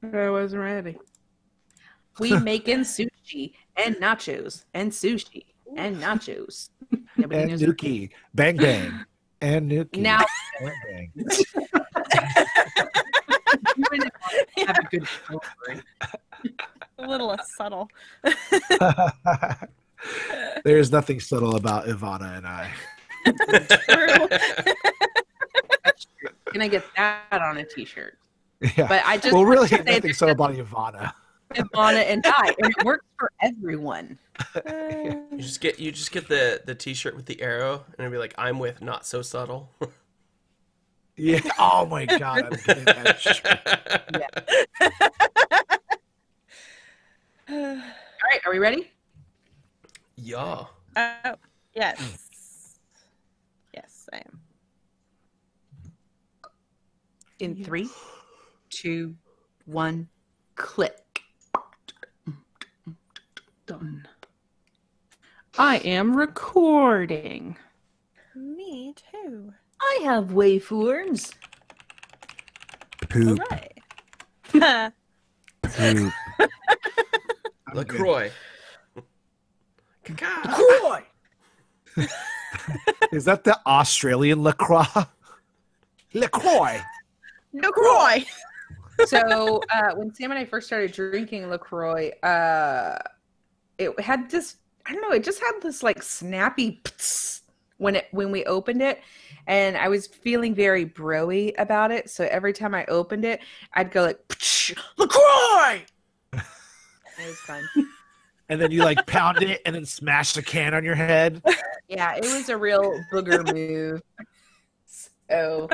I wasn't ready. We making sushi and nachos and sushi and nachos. Nobody And knows Nuki. Bang bang. And Nuki. Now, Bang bang. you wouldn't have a good story. A little subtle. There's nothing subtle about Ivana and I. Can I get that on a t-shirt? Yeah. But I just well, really, want to say nothing subtle about Ivana. Ivana and I, and it works for everyone. You just get the t-shirt with the arrow, and it'll be like, I'm with Not So Subtle. Yeah. Oh my god, I'm getting that shirt. All right, are we ready? Yeah. Oh, yes. Yes, I am. In 3, 2, 1, click. Done. I am recording. Me too. I have waveforms. Poop. Hooray. Poop. LaCroix. LaCroix. Is that the Australian LaCroix? LaCroix. LaCroix. So when Sam and I first started drinking LaCroix, it had this, I don't know, it just had this like snappy when we opened it, and I was feeling very bro-y about it. So every time I opened it, I'd go like LaCroix. It was fun. And then you like pound it and then smash the can on your head. Yeah, it was a real booger move. So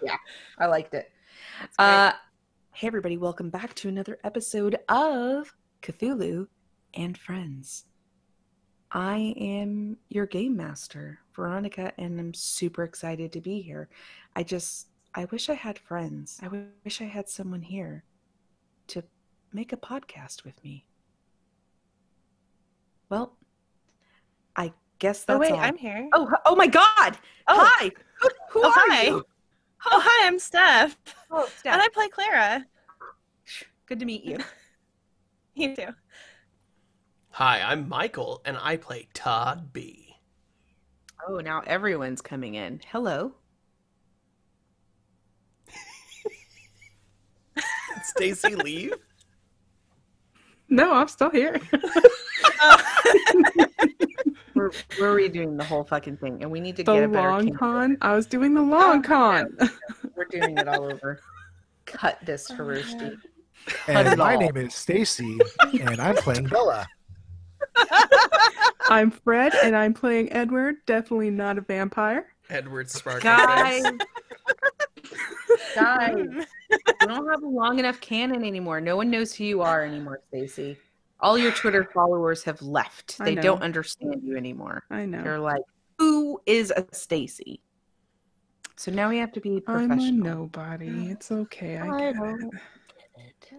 yeah, I liked it. Hey everybody, welcome back to another episode of Cthulhu and Friends. I am your game master, Veronica, and I'm super excited to be here. I wish I had friends. I wish I had someone here to make a podcast with me. Well, I guess that's Oh, wait, all. I'm here. Oh my God! Oh. Hi! Who are hi. you? Oh, hi, I'm Steph. Oh, And Steph. I play Clara. Good to meet you. You too. Hi, I'm Michael, and I play Todd B. Oh, now everyone's coming in. Hello. Did Stacy leave? No, I'm still here. We're redoing the whole fucking thing, and we need to The get a better long camera. con. I was doing the long con. We're doing it all over. Cut this, Harushi. And my name is Stacy, and I'm playing Bella. I'm Fred, and I'm playing Edward. Definitely not a vampire. Edward Sparkle. Guys, we don't have a long enough canon anymore. No one knows who you are anymore, Stacy. All your Twitter followers have left. I They know. don't understand you anymore. I know. They're like, who is a Stacy? So now we have to be I'm professional. a nobody. It's okay. I get it.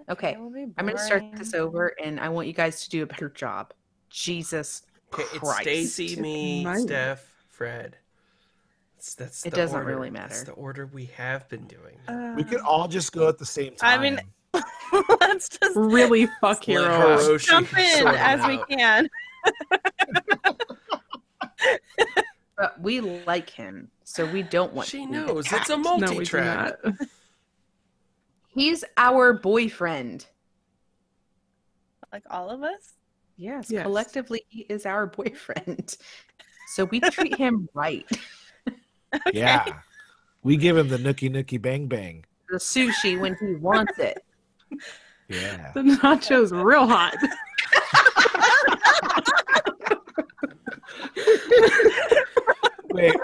Okay, I'm going to start this over, and I want you guys to do a better job. Jesus Okay, it's Christ. Stacy, me, Mine. Steph, Fred. That's It the doesn't order. really matter. That's the order we have been doing. We could all just go at the same time. I mean, let's just Really fuck Let hero. Hiroshi jump in sort it as we out. can. But we like him, so we don't want She him knows. to It's a act. No, we do multi-track. not. He's our boyfriend. Like all of us? Yes, Yes. collectively, he is our boyfriend. So we treat him right. Yeah. We give him the nookie nookie bang bang. The sushi when he wants it. Yeah. The nacho's real hot. Wait.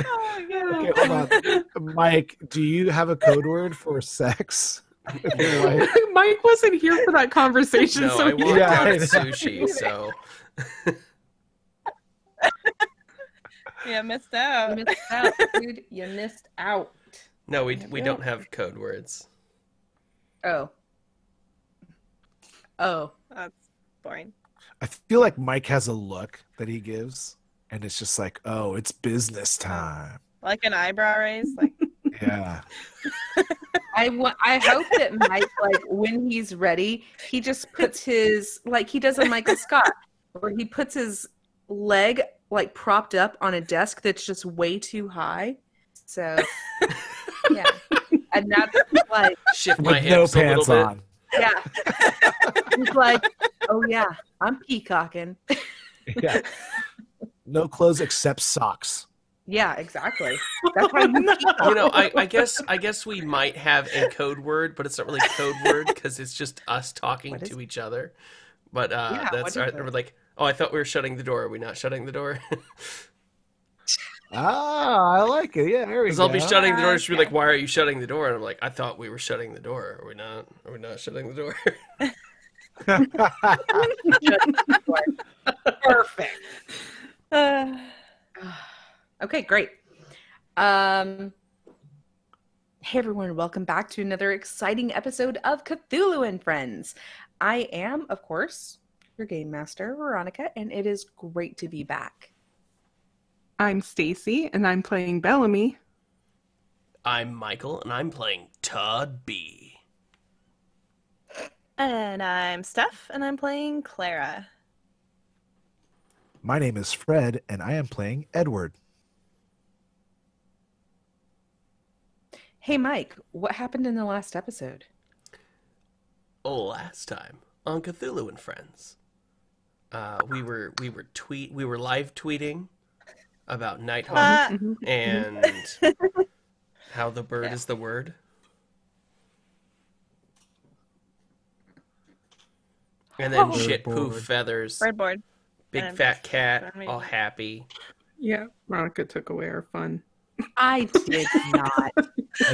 Oh my god. Okay, hold on. Mike, do you have a code word for sex? With your wife? Mike wasn't here for that conversation, No, so I he- walked Yeah, out I at know. sushi, so Yeah, missed You out. missed out, dude. You missed out. no, we don't have code words. Oh. Oh. That's boring. I feel like Mike has a look that he gives, and it's just like, oh, it's business time. Like an eyebrow raise. Like Yeah. I hope that Mike, like, when he's ready, he just puts his, like he does on Michael Scott, where he puts his leg, like, propped up on a desk that's just way too high. So, yeah. And that's like, Shift my With no hips a little pants bit. on. yeah. He's like, oh, yeah, I'm peacocking. Yeah. No clothes except socks. Yeah, exactly. That's how you peacock. You know, I guess we might have a code word, but it's not really a code word because it's just us talking What is to each other. But Yeah, that's what is we're it? like, oh, I thought we were shutting the door. Are we not shutting the door? Ah, I like it. Yeah, there we Because go. I'll be shutting the door. And she'll be Okay. like, why are you shutting the door? And I'm like, I thought we were shutting the door. Are we not? Are we not shutting the door? Perfect. Uh, Okay, great. Hey everyone, welcome back to another exciting episode of Cthulhu and Friends. I am, of course, your game master, Veronica, and it is great to be back. I'm Stacy, and I'm playing Bellamy. I'm Michael, and I'm playing Todd B. and I'm Steph, and I'm playing Clara. My name is Fred, and I am playing Edward. Hey Mike, what happened in the last episode? Last time on Cthulhu and Friends, we were live tweeting about Nighthawk Mhm. and how the bird Yeah. is the word. And then Oh. shit Bird poof board. feathers, Breadboard. big And fat cat, I mean- all happy. Yeah, Veronica took away our fun. I did not.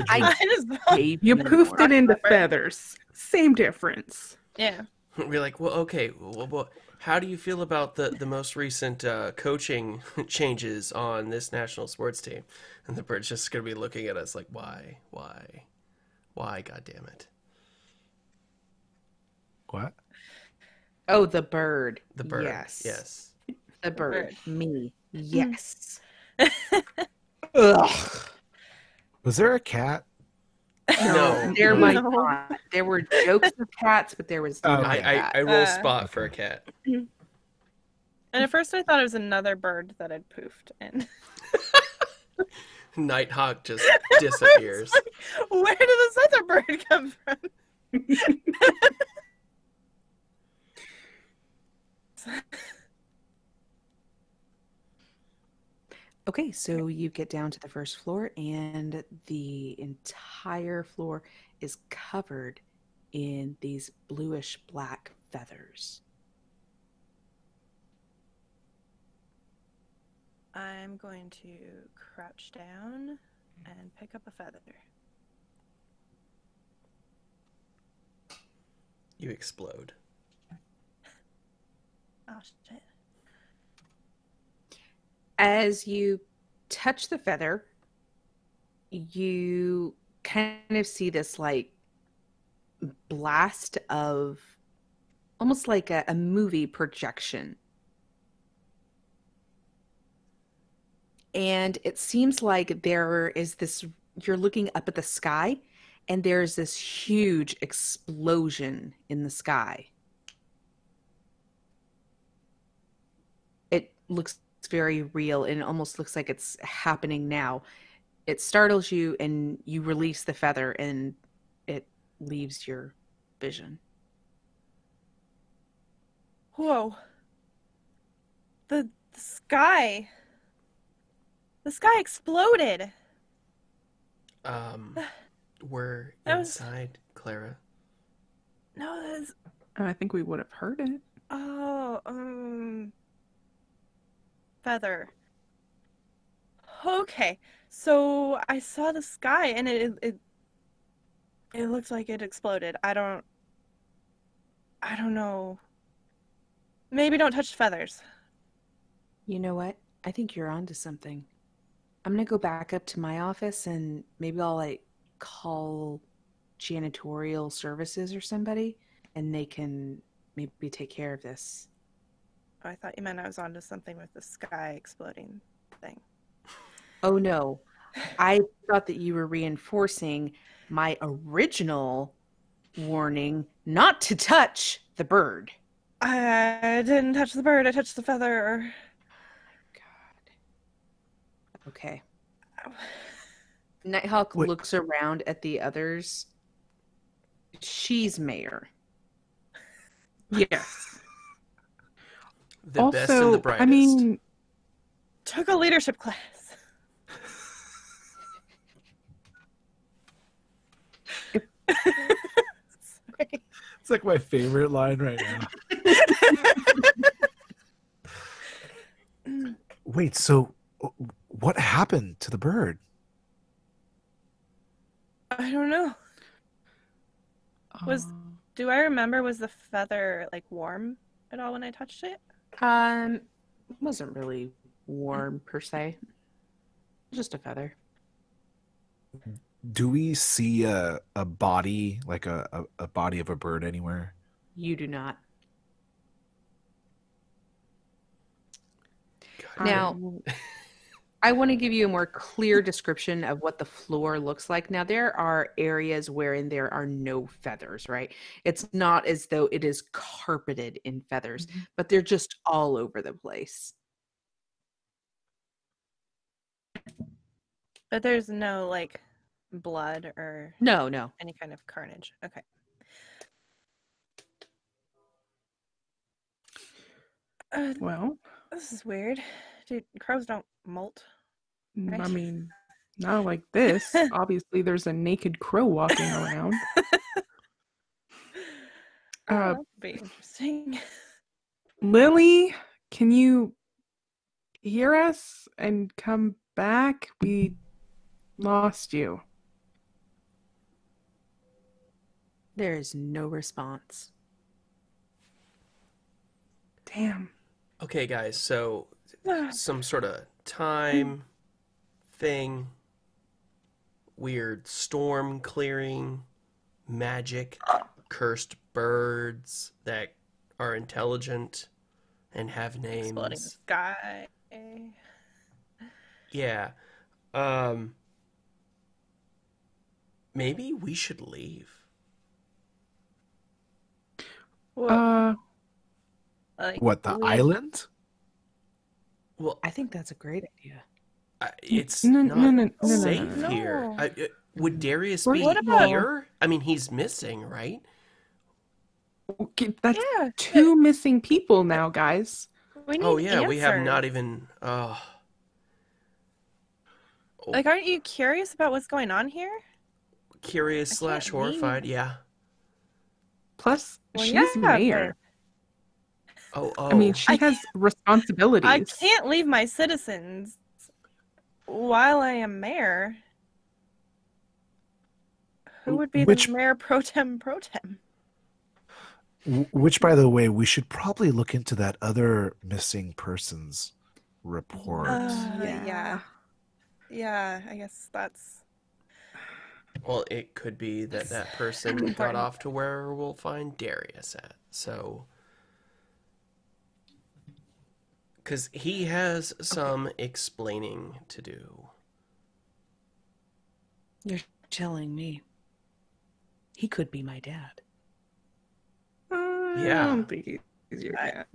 I I just gave You more. poofed it into Pepper. feathers. Same difference. yeah. We're like, well, okay, well, how do you feel about the most recent coaching changes on this national sports team? And the bird's just gonna be looking at us like, why, God damn it. What? Oh, the bird. The bird. Yes. Yes. The bird. bird. Me. Yes. Ugh. Was there a cat? No. There no. might No. not. There were jokes of cats, but there was Oh, not I, a cat. I roll Uh, spot for a cat. And at first I thought it was another bird that had poofed, and Nighthawk just disappears. where did this other bird come from? Okay, so you get down to the first floor, and the entire floor is covered in these bluish black feathers. I'm going to crouch down and pick up a feather. You explode. Oh shit. As you touch the feather, you kind of see this like blast of almost like a movie projection. And it seems like there is this, you're looking up at the sky, and there's this huge explosion in the sky. It looks very real, and it almost looks like it's happening now. It startles you, and you release the feather, and it leaves your vision. Whoa. The sky. The sky exploded. We're That was- inside, Clara. No, that's I think we would have heard it. feather. Okay, so I saw the sky and it looked like it exploded. I don't know. Maybe don't touch feathers. You know what? I think you're onto something. I'm gonna go back up to my office, and maybe I'll like call janitorial services or somebody, and they can maybe take care of this. Oh, I thought you meant I was onto something with the sky exploding thing. Oh no, I thought that you were reinforcing my original warning not to touch the bird. I didn't touch the bird. I touched the feather. God. Okay. Nighthawk Wait. looks around at the others. She's mayor. Yes. The best and the brightest. I mean, Took a leadership class. Sorry. It's like my favorite line right now. Wait, so what happened to the bird? I don't know. Do I remember, was the feather like warm at all when I touched it? It wasn't really warm per se. Just a feather. Do we see a body, like a body of a bird anywhere? You do not. God. Now, I want to give you a more clear description of what the floor looks like. Now, there are areas wherein there are no feathers, right? It's not as though it is carpeted in feathers, but they're just all over the place. But there's no like blood or No. any kind of carnage. Okay. well, This is weird. Dude, crows don't molt. Right. I mean, not like this. Obviously, there's a naked crow walking around. That'd be interesting. Lily, can you hear us and come back? We lost you. There is no response. Damn. Okay, guys, so some sort of time thing, weird storm clearing, magic, cursed birds that are intelligent and have Exploding names. sky. Yeah. Maybe we should leave. Well, like, What, the we- island? Well, I think that's a great idea. it's No, not no, no, no, safe no. here. Would Darius What be about- here? I mean, he's missing, right? Okay, that's Yeah. two missing people now, guys. We need Oh yeah, we have not answers. even. Like, aren't you curious about what's going on here? Curious I slash can't horrified. leave. Yeah. Plus, Well, she's yeah, mayor. Oh. I mean, she I has responsibilities. I can't leave my citizens while I am mayor. Who would be Which- the mayor pro tem? Which, by the way, we should probably look into that other missing persons report. Yeah. Yeah, I guess that's... Well, it could be that that person got Important. off to where we'll find Darius at. So, because he has some explaining to do. You're telling me he could be my dad. I Yeah. don't think he's your dad.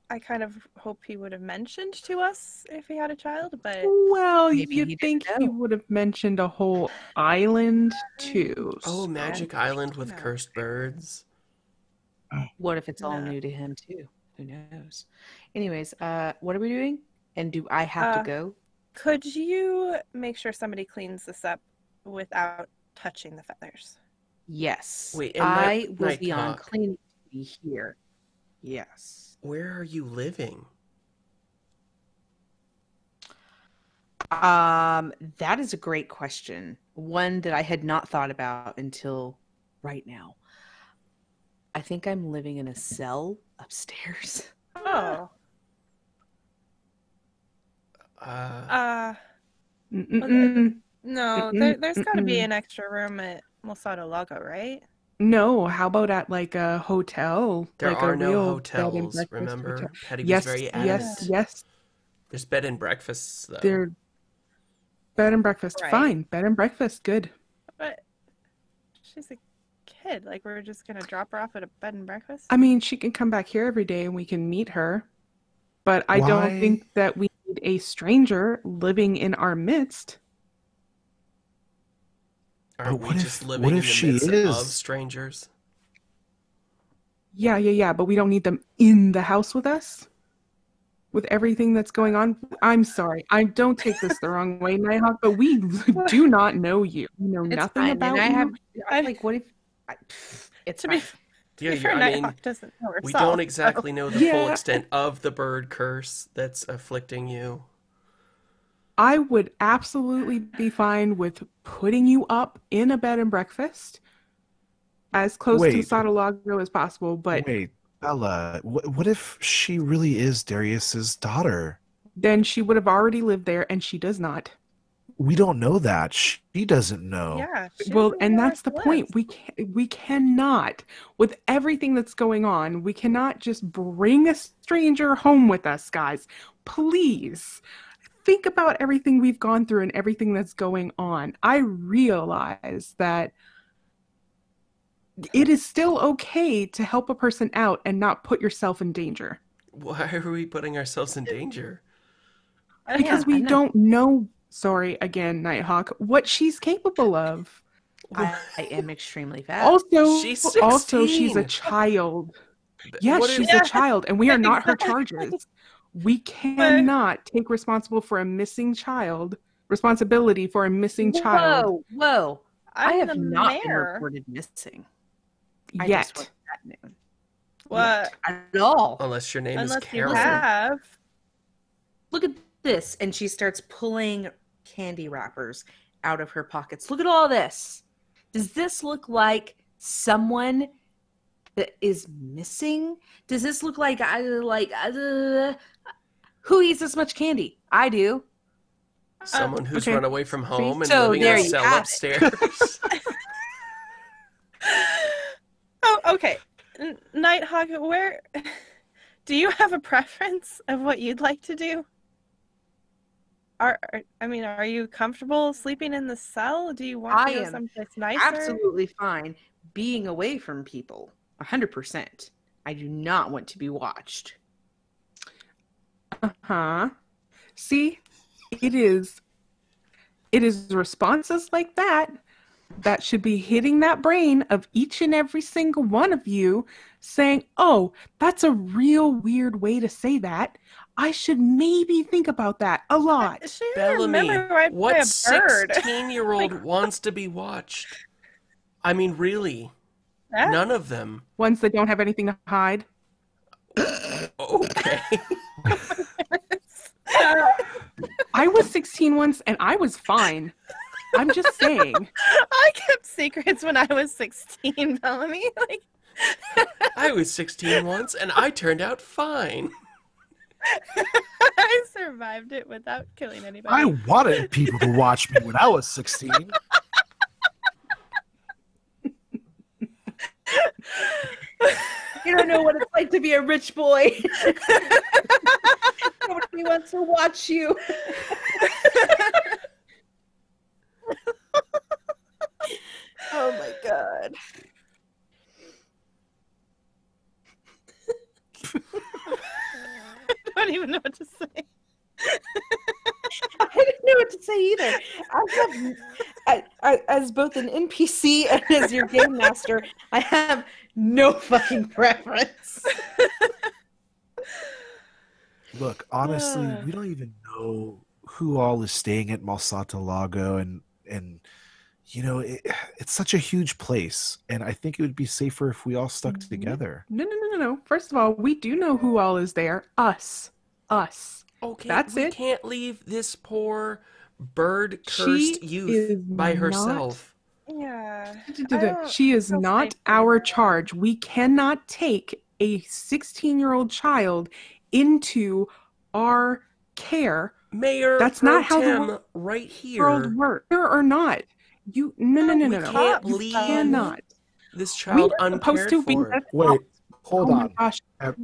I kind of hope he would have mentioned to us if he had a child, but Well, Maybe he you'd didn't think he know. would have mentioned a whole island too. Oh, so- Magic Island with No. cursed birds. What if it's all No. new to him too? Who knows? Anyways, what are we doing? And do I have to go? could you make sure somebody cleans this up without touching the feathers? Yes. Wait, and I will be on Nighthawk. cleaning duty here. Yes. Where are you living? That is a great question. One that I had not thought about until right now. I think I'm living in a cell upstairs. Oh. Mm-mm-mm. No, Mm-mm, there's got to be mm-mm. an extra room at Mosado Lago, right? No, how about at like a hotel? There like are a no real bed and hotels, breakfast remember? hotel. Petty was Yes, very adamant. yes. There's bed and breakfasts, though. They're bed and breakfast. Right. Fine, bed and breakfast. Good. But She's a kid. Like, we're just gonna drop her off at a bed and breakfast? I mean, she can come back here every day and we can meet her. But I don't think that we need a stranger living in our midst. Are we just living in the midst of strangers? Yeah. But we don't need them in the house with us? With everything that's going on? I'm sorry. I don't take this the wrong way, Nighthawk, but we do not know you. We know nothing fine. about And you. I'm like, what if... it's To be fine. Yeah, fair, I mean, Nighthawk doesn't know herself. we don't exactly know the full Yeah. extent of the bird curse that's afflicting you. I would absolutely be fine with putting you up in a bed and breakfast as close to Satalago as possible, but Wait, Bella, what if she really is Darius's daughter? then she would have already lived there, and she does not. We don't know that. She doesn't know. Yeah. she Well, doesn't and know where that's the she point. lives. We cannot, with everything that's going on, we cannot just bring a stranger home with us, guys. Please. Think about everything we've gone through and everything that's going on. I realize that it is still okay to help a person out and not put yourself in danger. Why are we putting ourselves in danger? Because we don't know, sorry, again, Nighthawk, what she's capable of. I am extremely fast. Also, She's she's 16. a child. Yes, What she's is- a child, and we are not her charges. We cannot take responsibility for a missing child. Whoa. I I'm have the not been mayor. reported missing. I Yet. just wasn't at noon. What? At all. Unless your name is Unless you Carol. have. Look at this. And she starts pulling candy wrappers out of her pockets. Look at all this. Does this look like someone that is missing? Does this look like who eats this much candy? I do. Someone who's okay. run away from home and So living there in a you cell have it. upstairs. Oh, okay. Nighthawk, where do you have a preference of what you'd like to do? Are you comfortable sleeping in the cell? Do you want I to go am someplace nicer? Absolutely fine being away from people. 100%. I do not want to be watched. Uh-huh. See, it is responses like that that should be hitting that brain of each and every single one of you saying, oh, that's a real weird way to say that. I should maybe think about that a lot. She didn't remember Bellamy, right by what a bird. 16-year-old wants to be watched? I mean, really, That- none of them. Ones that don't have anything to hide. Okay. I I was 16 once and I was fine. I'm just saying. kept secrets when I was 16, Bellamy. Like, I was 16 once and I turned out fine. I survived it without killing anybody. I wanted people to watch me when I was 16. You don't know what it's like to be a rich boy. Nobody wants to watch you. Oh my god. I don't even know what to say. I didn't know what to say either. As both an NPC and as your game master, I have no fucking preference. Look, honestly, we don't even know who all is staying at Malsata Lago, and you know, it's such a huge place, and I think it would be safer if we all stuck together. No. First of all, we do know who all is there. Us. Okay, That's we it. can't leave this poor bird-cursed She youth is by not- herself. Yeah. She is feel not safe for our her. charge. We cannot take a 16-year-old child into our care. Mayor That's Pro not how the Tem world- right here. World work or not. You no. We can't You leave cannot. this We child are supposed uncared to be. for. Wait, hold Oh my on. gosh,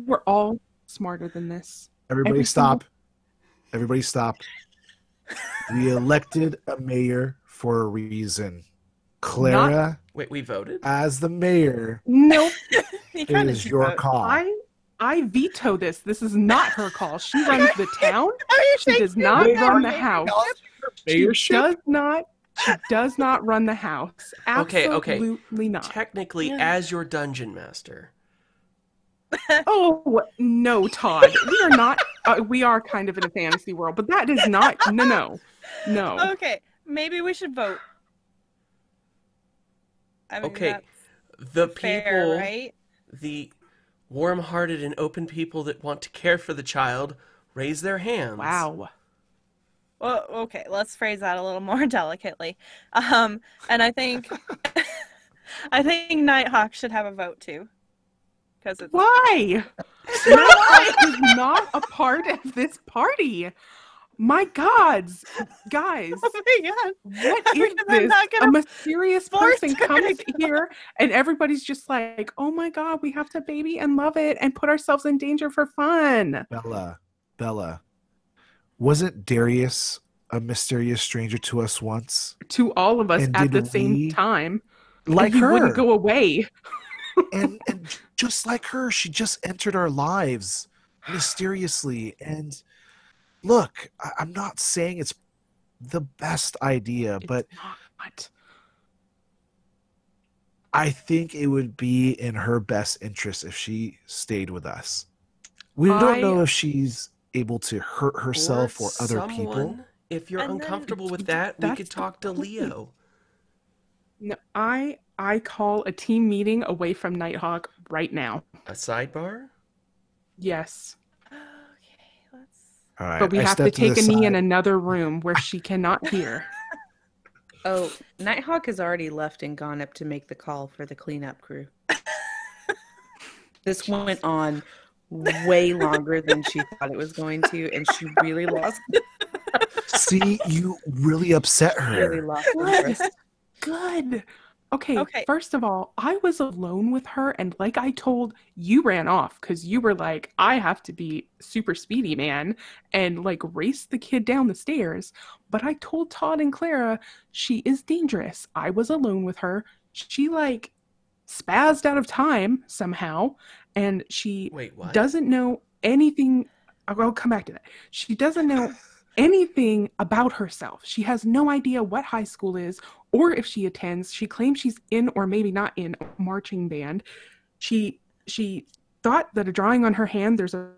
we're all smarter than this. Everybody Every stop. Everybody stop. We elected a mayor for a reason. Clara Wait, we voted? As the mayor, No, You it kinda is should your vote. call. I veto this. This is not her call. She runs the town. Oh, you're She saying does not Wait, run are the you house. acknowledging her She mayorship? does not run the house. Okay, Absolutely not. Technically, Yeah. as your dungeon master. Oh no, Todd. We are not. We are kind of in a fantasy world, but that is not. No. Okay, maybe we should vote. I mean, Okay, that's the fair, people, right? the warm-hearted and open people that want to care for the child, raise their hands. Wow. Well, okay, let's phrase that a little more delicately. And I think I think Nighthawk should have a vote too. Because it's Why? Nighthawk is not a part of this party. My gods, guys, oh my god. what is Because I'm this? not A gonna mysterious force person her comes to go. here and everybody's just like, oh my god, we have to baby and love it and put ourselves in danger for fun. Bella, wasn't Darius a mysterious stranger to us once? To all of us And at the did same we time. Like and he her. wouldn't go away. and just like her, she just entered our lives mysteriously. And look, I'm not saying it's the best idea, but It's not. I think it would be in her best interest if she stayed with us. We don't know if she's able to hurt herself or other people. someone, if you're And then- uncomfortable with that, we That's could the talk to point. Leo. No, I call a team meeting away from Nighthawk right now. A sidebar? Yes. Okay, let's All right, But we I have to stepped take the a knee in side. another room where she cannot hear. Oh, Nighthawk has already left and gone up to make the call for the cleanup crew. This went on way longer than she thought it was going to, and she really lost See, you really upset really her. lost interest. Good. Okay, Okay. first of all, I was alone with her, and like I told, you ran off because you were like, I have to be super speedy, man, and like race the kid down the stairs. But I told Todd and Clara she is dangerous. I was alone with her. She like spazzed out of time somehow, and she Wait, what? doesn't know anything. I'll come back to that. She doesn't know anything about herself. She has no idea what high school is or if she attends. She claims she's in or maybe not in a marching band. She thought that a drawing on her hand, there's a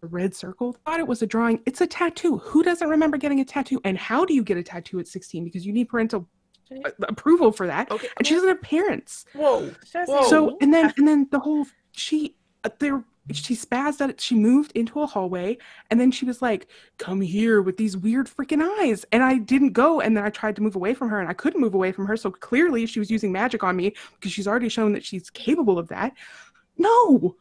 red circle, thought it was a drawing. It's a tattoo. Who doesn't remember getting a tattoo? And how do you get a tattoo at 16? Because you need parental approval for that. Okay. And she doesn't have parents. Whoa. Just- Whoa. So and then the whole she spazzed out. She moved into a hallway, and then she was like, "Come here," with these weird freaking eyes. And I didn't go. And then I tried to move away from her, and I couldn't move away from her. So clearly, she was using magic on me because she's already shown that she's capable of that. No,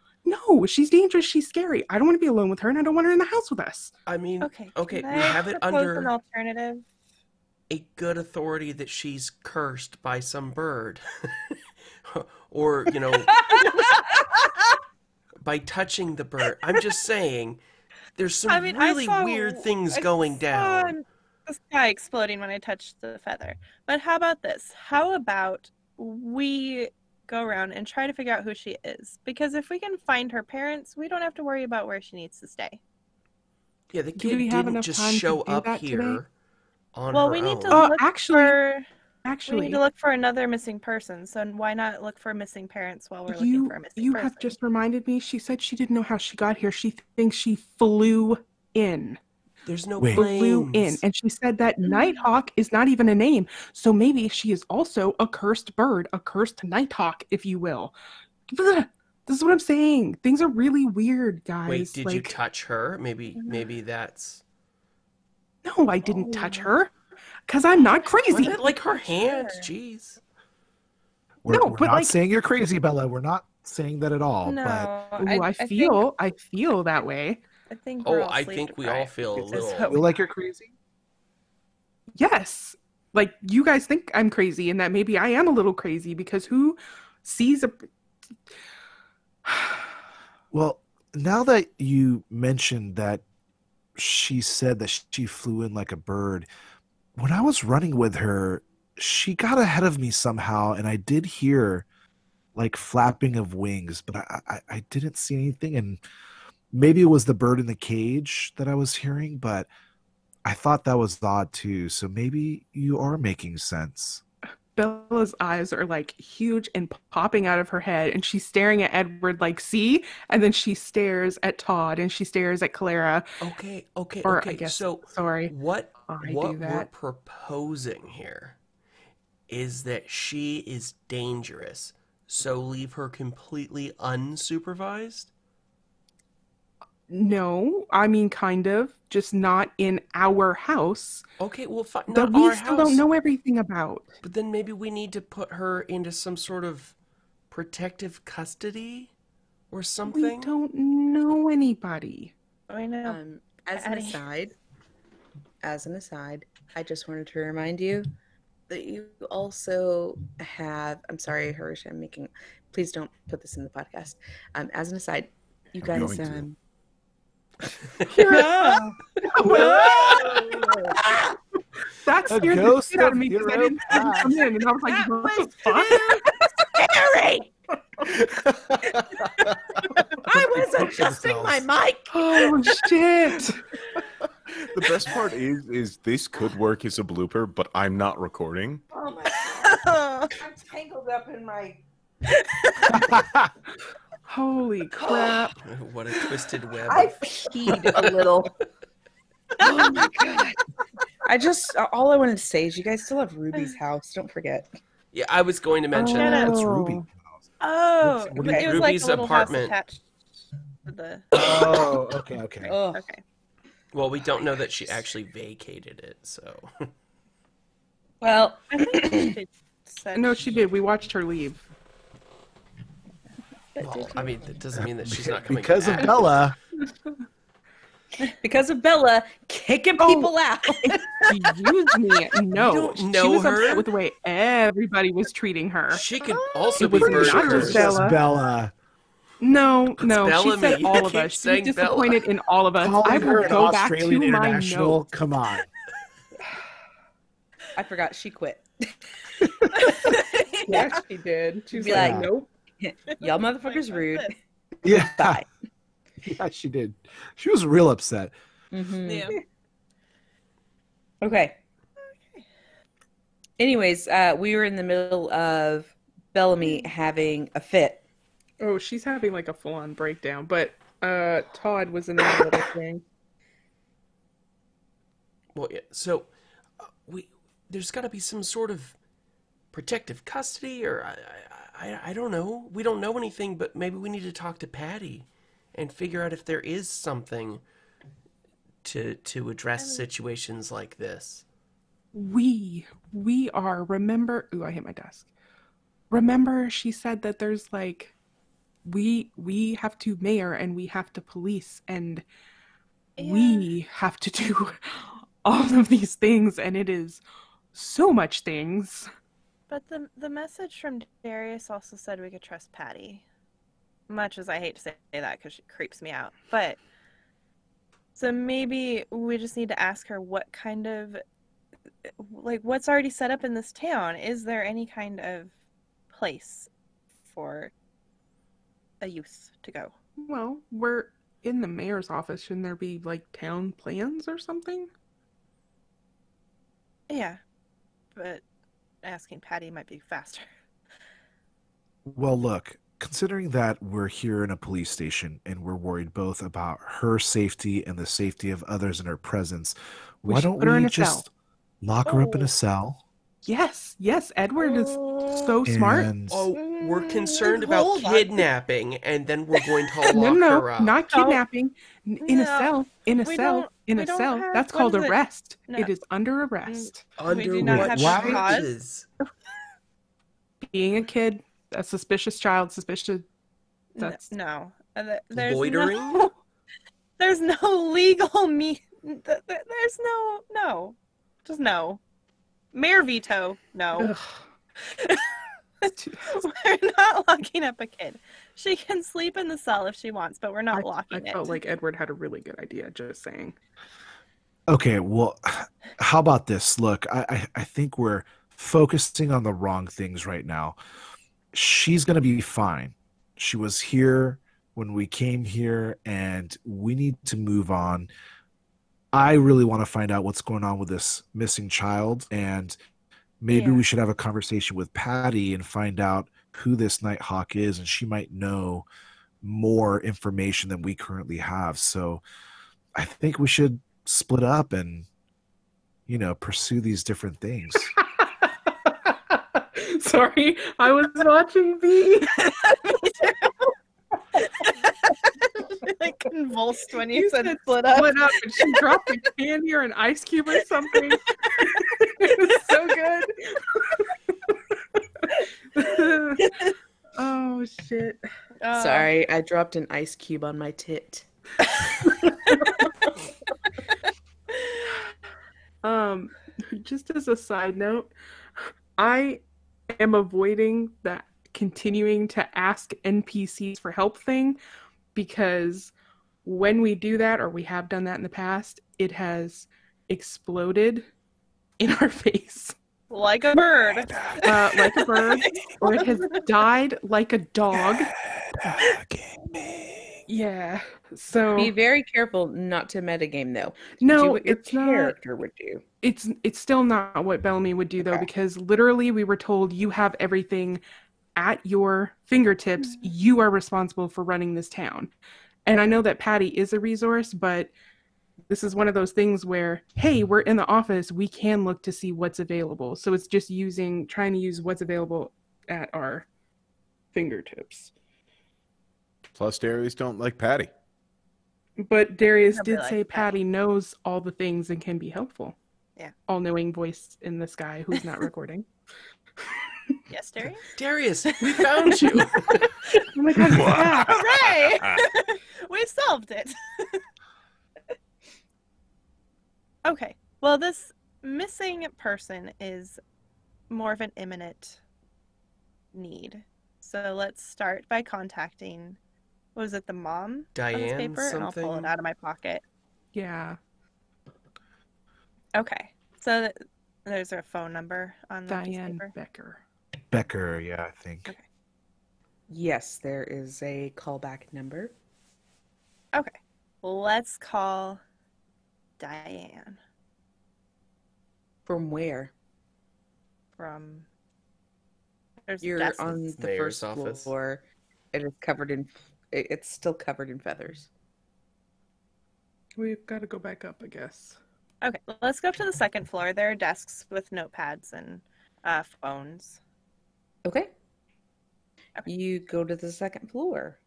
she's dangerous. She's scary. I don't want to be alone with her, and I don't want her in the house with us. I mean, Okay. okay, can we I have it propose an under alternative. a good authority that she's cursed by some bird. Or, by touching the bird. I'm just saying, there's some I mean, I really saw- weird things I going saw down. The sky exploding when I touched the feather. But how about this? How about we go around and try to figure out who she is? Because if we can find her parents, we don't have to worry about where she needs to stay. Yeah, the Do kid we have didn't enough just time to show do up that here today? on Well, her we need own. to Oh, look actually- for we Actually, need to look for another missing person. So why not look for missing parents while we're looking for a missing you person? have just reminded me. She said she didn't know how she got here. She thinks she flew in. There's no Wait. Flew in. planes. And she said that Nighthawk is not even a name. So maybe she is also a cursed bird, a cursed Nighthawk, if you will. This is what I'm saying. Things are really weird, guys. Wait, did you Like, touch her? Maybe that's No, I didn't touch her. Because I'm not crazy. like her hand. Sure. Jeez. We're but not like- saying you're crazy, Bella. We're not saying that at all. No, But Ooh, I feel that way. I think we're Oh, all I sleep think we all deprived, feel a is little- what feel we like are. you're crazy. Yes. Like you guys think I'm crazy and that maybe I am a little crazy because who sees a Well, now that you mentioned that she said that she flew in like a bird, when I was running with her, she got ahead of me somehow, and I did hear like flapping of wings, but I didn't see anything. And maybe it was the bird in the cage that I was hearing, but I thought that was odd too. So maybe you are making sense. Bella's eyes are like huge and popping out of her head, and she's staring at Edward like, see? And then she stares at Todd, and she stares at Clara. Okay. Or I guess, So sorry. what I what do we're that. proposing here is that she is dangerous, so leave her completely unsupervised? No, I mean, kind of. Just not in our house Okay, well, fine, that not we our still house. don't know everything about. But then maybe we need to put her into some sort of protective custody or We something. don't know anybody. I know. As an aside, I just wanted to remind you that you also have. I'm sorry, Harish. Please don't put this in the podcast. As an aside, you I'm guys. going to. No. That A scared the ghost shit out of of me because I hero didn't see him come in, and I was like, what the fuck? Scary. I was adjusting my mic. Oh, shit. The best part is this could work as a blooper, but I'm not recording. Oh my god! I'm tangled up in my. Holy crap. What a twisted web. I peed a little. Oh my god! All I wanted to say is you guys still have Ruby's house. Don't forget. Yeah, I was going to mention Oh. that. That's Ruby. Oh, What do but you- it was like Ruby's a little apartment. house attached to the. Oh, okay. Oh, Okay. Well, we don't know that she actually vacated it, so. well, I think she said No, she did. We watched her leave. Well, I mean, that doesn't mean that she's not coming Because back. of Bella. because of Bella kicking Oh. people out. Excuse me. No, don't she know was her? upset with the way everybody was treating her. She could also It be was not burgers. just Bella. Bella. No, she Bellamy. said You all of keep us. She was saying disappointed Bella. in all of us. I Calling her will an go back Australian to my international. notes. Come on. I forgot she quit. Yeah, she did. She was Be like, like, nope. Y'all motherfuckers rude. Yeah. Bye. Yeah, she did. She was real upset. Mhm. Yeah. Okay. Anyways, we were in the middle of Bellamy having a fit. Oh, she's having like a full-on breakdown. But Todd was in the middle of the thing. Well, yeah. So, there's got to be some sort of protective custody, or I don't know. We don't know anything, but maybe we need to talk to Patty and figure out if there is something to address situations like this. We are, remember, ooh, I hit my desk. Remember she said that there's like, we have to mayor and we have to police and we have to do all of these things, and it is so much things. But the message from Darius also said we could trust Patty. Much as I hate to say that because she creeps me out. But so maybe we just need to ask her what kind of, like, what's already set up in this town. Is there any kind of place for a youth to go? Well, we're in the mayor's office. Shouldn't there be like town plans or something? Yeah, but asking Patty might be faster. Well, look, considering that we're here in a police station and we're worried both about her safety and the safety of others in her presence, We why should don't put her in we a cell. just lock her up in Oh. a cell? Yes, Edward is so smart. And Oh, we're concerned about Hold on. kidnapping, and then we're going to lock No, her up. not kidnapping. In a No, cell, in a we cell, don't- in we a don't cell. have- That's what called is it? arrest. No. It is under arrest. Under do not what have Why? charges? Being a kid, a suspicious child, suspicious. That's No. There's Loitering? No, there's no legal there's no. Just no. Mayor veto. No. ugh. We're not locking up a kid. She can sleep in the cell if she wants, but we're not I locking it. felt like Edward had a really good idea. Just saying. okay, well, how about this? Look, I think we're focusing on the wrong things right now. She's going to be fine. She was here when we came here, and we need to move on. I really want to find out what's going on with this missing child, and maybe we should have a conversation with Patty and find out who this Nighthawk is, and she might know more information than we currently have. So I think we should split up and, pursue these different things. Sorry, I was watching B. Like convulsed when you said split up. Split up, and she dropped a candy or an ice cube or something. It was so good. Oh shit! Sorry, I dropped an ice cube on my tit. Just as a side note, I am avoiding that continuing to ask NPCs for help thing, because when we do that, or we have done that in the past, it has exploded in our face. Like a bird. Like a bird. Or it has died like a dog. Yeah. So Be very careful not to metagame, though. no, Do what your it's not. character would do. It's still not what Bellamy would do, though, because literally we were told you have everything at your fingertips. You are responsible for running this town. And I know that Patty is a resource, but this is one of those things where, hey, we're in the office, we can look to see what's available. So it's just trying to use what's available at our fingertips. Plus, Darius don't like Patty. But Darius Nobody did likes say Patty knows all the things and can be helpful. Yeah. All-knowing voice in the sky who's not recording. Yes, Darius? Darius, we found you. Oh my god, yeah. Hooray! We solved it. Okay. Well, this missing person is more of an imminent need. So let's start by contacting, was it the mom on this Diane paper? And I'll pull something? it out of my pocket. Yeah. Okay. So there's a phone number on the piece of Diane paper. Becker. Becker, yeah, I think. Okay. Yes, there is a callback number. Okay. Well, let's call Diane From where? from. There's You're desks. on the Mayor's first office. floor. It is covered in. It's still covered in feathers. We've got to go back up, I guess. Okay, let's go up to the second floor. There are desks with notepads and phones. Okay. Okay. You go to the second floor.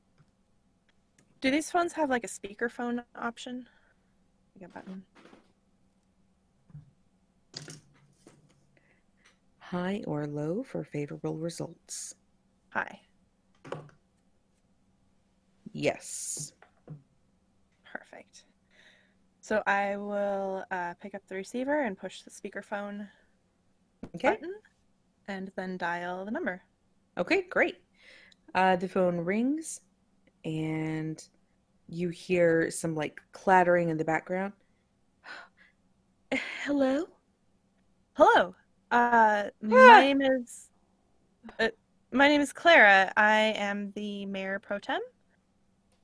Do these phones have like a speakerphone option? Like a button. High or low for favorable results. Hi. Yes. Perfect. So I will pick up the receiver and push the speakerphone Okay. button and then dial the number. Okay, great. The phone rings and you hear some like clattering in the background. Hello? Hello. My name is Clara. I am the mayor pro tem.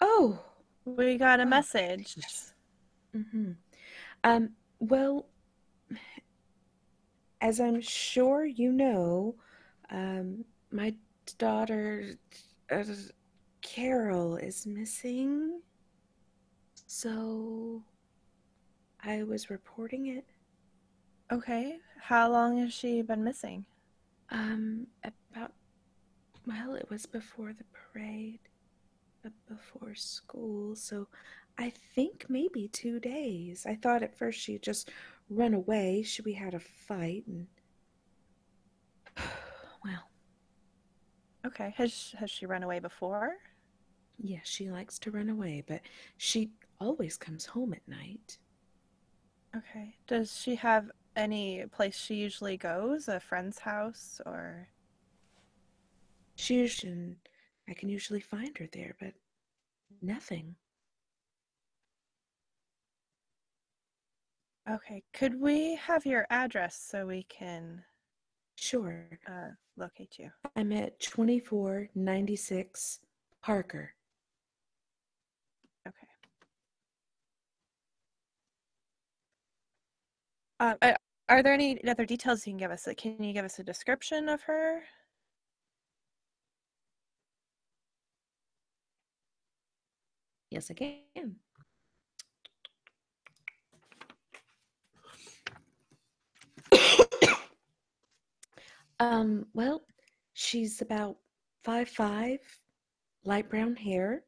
Oh. We got a Oh, message. goodness. Mm-hmm. Well, as I'm sure you know, my daughter, Carol, is missing. So I was reporting it. Okay. How long has she been missing? Well, it was before the parade, before school, so I think maybe 2 days. I thought at first she'd just run away. We had a fight, and well, Okay. Has she run away before? yeah, she likes to run away, but she always comes home at night. Okay. Does she have any place she usually goes? A friend's house or? I can usually find her there, but nothing. Okay. Could we have your address so we can Sure. locate you? I'm at 2496 Parker. Okay. Are there any other details you can give us? Like, can you give us a description of her? Yes, I can. Well, she's about 5'5", light brown hair.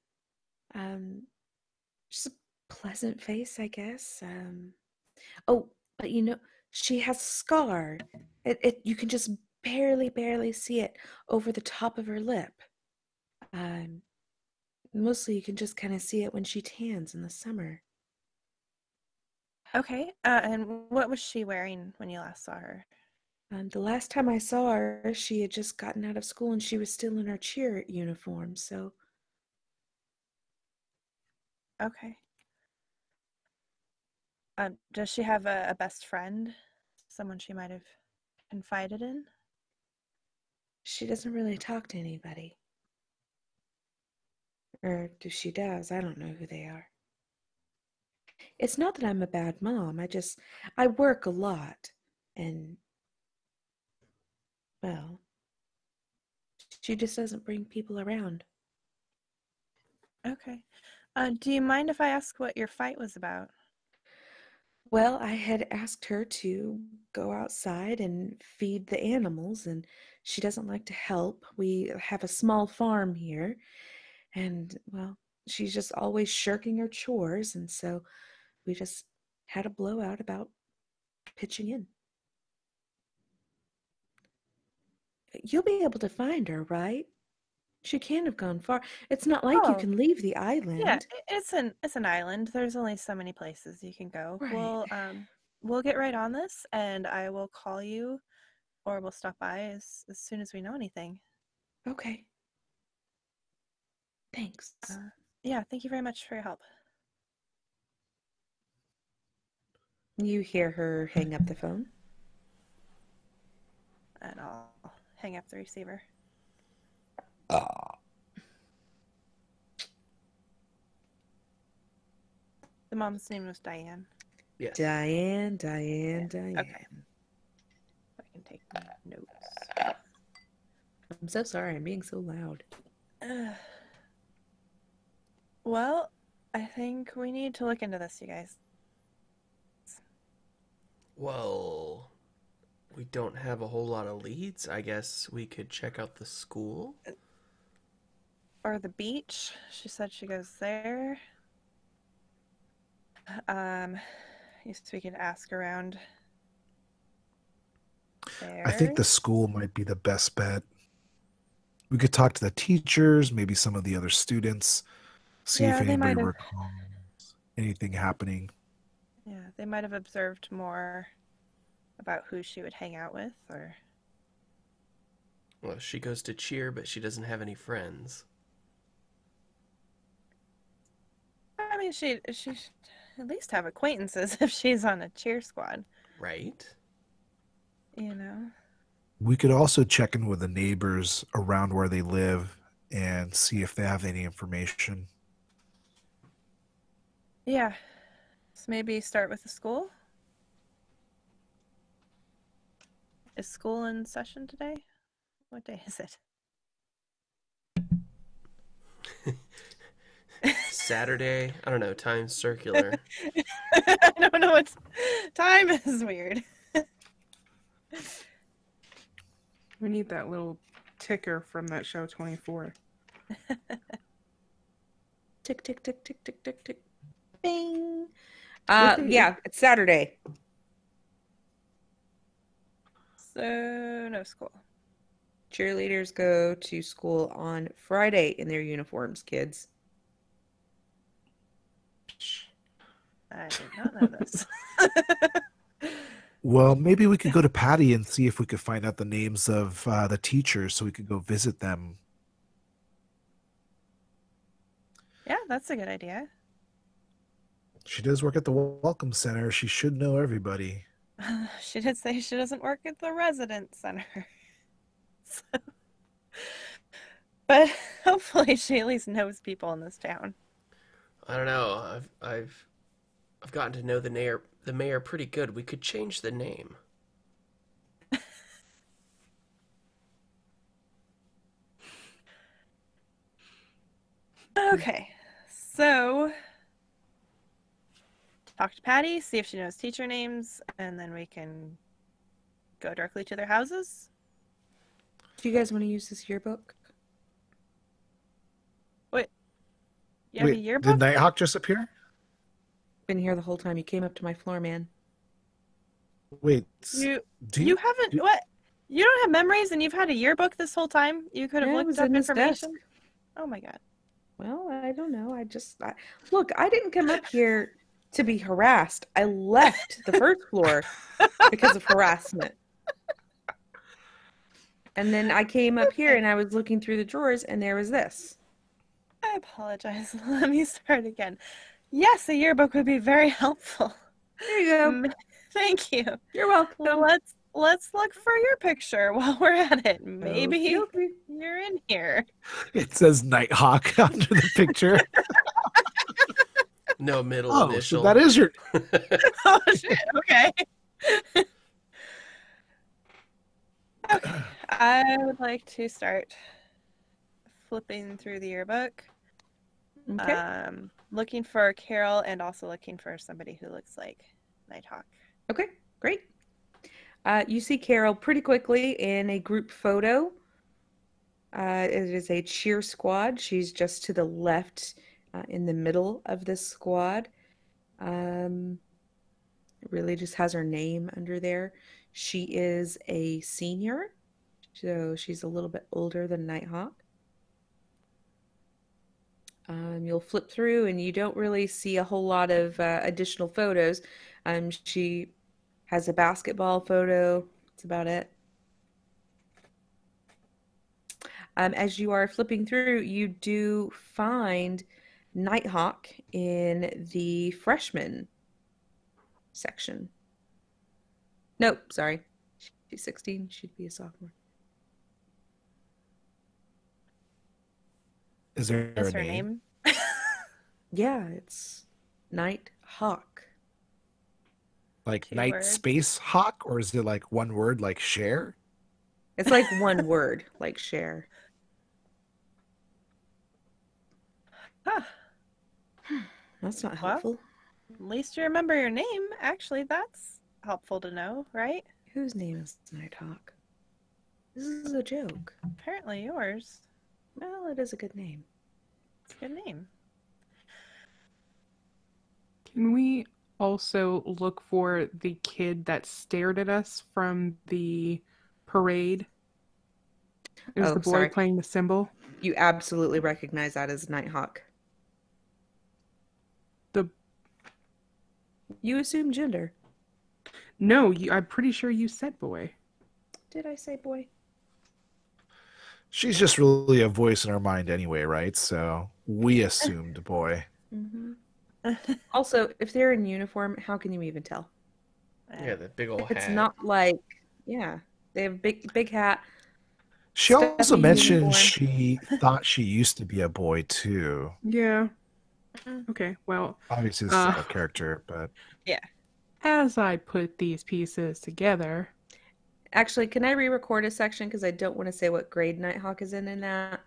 Just a pleasant face, I guess. Oh, but she has a scar. You can just barely see it over the top of her lip. Mostly you can just kind of see it when she tans in the summer. Okay. And what was she wearing when you last saw her? The last time I saw her, she had just gotten out of school and she was still in her cheer uniform, so... Okay. Does she have a best friend? Someone she might have confided in? She doesn't really talk to anybody. Or if she does, I don't know who they are. It's not that I'm a bad mom. I work a lot. And, well, she just doesn't bring people around. Okay. Do you mind if I ask what your fight was about? Well, I had asked her to go outside and feed the animals, and she doesn't like to help. We have a small farm here, and, well, she's just always shirking her chores, and so we just had a blowout about pitching in. You'll be able to find her, right? She can't have gone far. It's not like you Oh, can leave the island. yeah, it's an island. There's only so many places you can go. Right. We'll get right on this, and I will call you, or we'll stop by as soon as we know anything. Okay. Thanks. Yeah, thank you very much for your help. You hear her hang up the phone? And I'll hang up the receiver. The mom's name was Diane. Yes. Diane. Okay. I can take notes. I'm so sorry. I'm being so loud. Well, I think we need to look into this, you guys. Well, we don't have a whole lot of leads. I guess we could check out the school. Or the beach. She said she goes there. Yes, we could ask around there. I think the school might be the best bet. We could talk to the teachers, maybe some of the other students, see if anybody recalls anything happening. Yeah, they might have observed more about who she would hang out with, or... Well, she goes to cheer, but she doesn't have any friends. I mean, she should at least have acquaintances if she's on a cheer squad. Right? You know? We could also check in with the neighbors around where they live and see if they have any information. Yeah. So maybe start with the school? Is school in session today? What day is it? Saturday? I don't know. Time's circular. I don't know what time is weird. We need that little ticker from that show 24. Tick, tick, tick, tick, tick, tick, tick. Bing. Yeah, it's Saturday. So no school. Cheerleaders go to school on Friday in their uniforms, kids. I did not know this. Well, maybe we could go to Patty and see if we could find out the names of the teachers so we could go visit them. Yeah, that's a good idea. She does work at the Welcome Center. She should know everybody. She did say she doesn't work at the residence center. So, but hopefully she at least knows people in this town. I don't know. I've gotten to know the mayor pretty good. We could change the name. Okay, so talk to Patty, see if she knows teacher names, and then we can go directly to their houses. Do you guys want to use this yearbook? Wait, you have a Wait, yearbook? did Nighthawk just appear? Been here the whole time. You came up to my floor, man. Wait, You do you haven't what? You don't have memories, and you've had a yearbook this whole time. You could have Yeah, it looked was up in his information. desk. Oh my god. Well, I don't know. Look, I didn't come up here to be harassed. I left the first floor because of harassment. And then I came up here and I was looking through the drawers and there was this. I apologize. Let me start again. Yes, a yearbook would be very helpful. There you go. Thank you. You're welcome. Let's look for your picture while we're at it. Maybe Okey-dokey. you're in here. It says Nighthawk under the picture. No middle Oh, initial. so that is your. Oh shit. Okay. Okay. I would like to start flipping through the yearbook. Okay. Looking for Carol and also looking for somebody who looks like Nighthawk. Okay, great. You see Carol pretty quickly in a group photo. It is a cheer squad. She's just to the left in the middle of this squad. It really just has her name under there. She is a senior, so she's a little bit older than Nighthawk. You'll flip through and you don't really see a whole lot of additional photos. She has a basketball photo. That's about it. As you are flipping through, you do find Nighthawk in the freshman section. Nope, sorry. She's 16. She'd be a sophomore. Is there Is a her name? name? Yeah, it's Nighthawk. Like Two Night words. Space Hawk, or is it like one word, like share? It's like one word, like share. Huh. That's not Well, helpful. At least you remember your name. Actually, that's helpful to know, right? Whose name is Nighthawk? This is a joke. Apparently yours. Well, it is a good name. It's a good name. Can we also look for the kid that stared at us from the parade? It was Oh, the boy sorry. playing the cymbal. You absolutely recognize that as Nighthawk. The You assume gender. No, I'm pretty sure you said boy. Did I say boy? She's just really a voice in our mind anyway, right? So we assumed boy. Mm-hmm. Also, if they're in uniform, how can you even tell? Yeah, the big old It's hat. not like, yeah, they have big hat. She also Stuffy mentioned uniform. she thought she used to be a boy too. Yeah. Mhm. Okay, well, Obviously, this is a character, but as I put these pieces together, Actually, can I re-record a section because I don't want to say what grade Nighthawk is in that?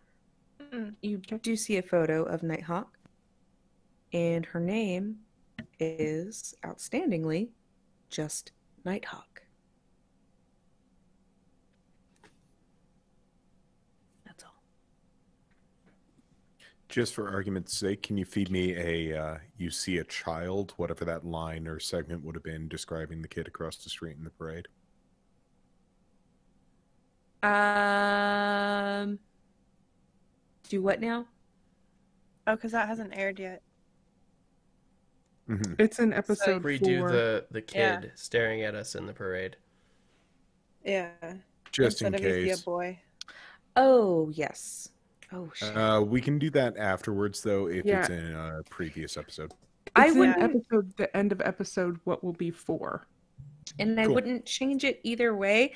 Mm. You do see a photo of Nighthawk, and her name is, outstandingly, just Nighthawk. That's all. Just for argument's sake, can you feed me a you see a child, whatever that line or segment would have been describing the kid across the street in the parade? Do what now? Oh, because that hasn't aired yet. Mhm. it's in episode Redo 4. the kid Yeah. staring at us in the parade. Yeah. Just in Instead of you see case. a boy. Oh, yes. Oh, shit. We can do that afterwards, though, if Yeah. it's in a previous episode. I It's in wouldn't- the end of episode what will be 4. And I Cool. wouldn't change it either way,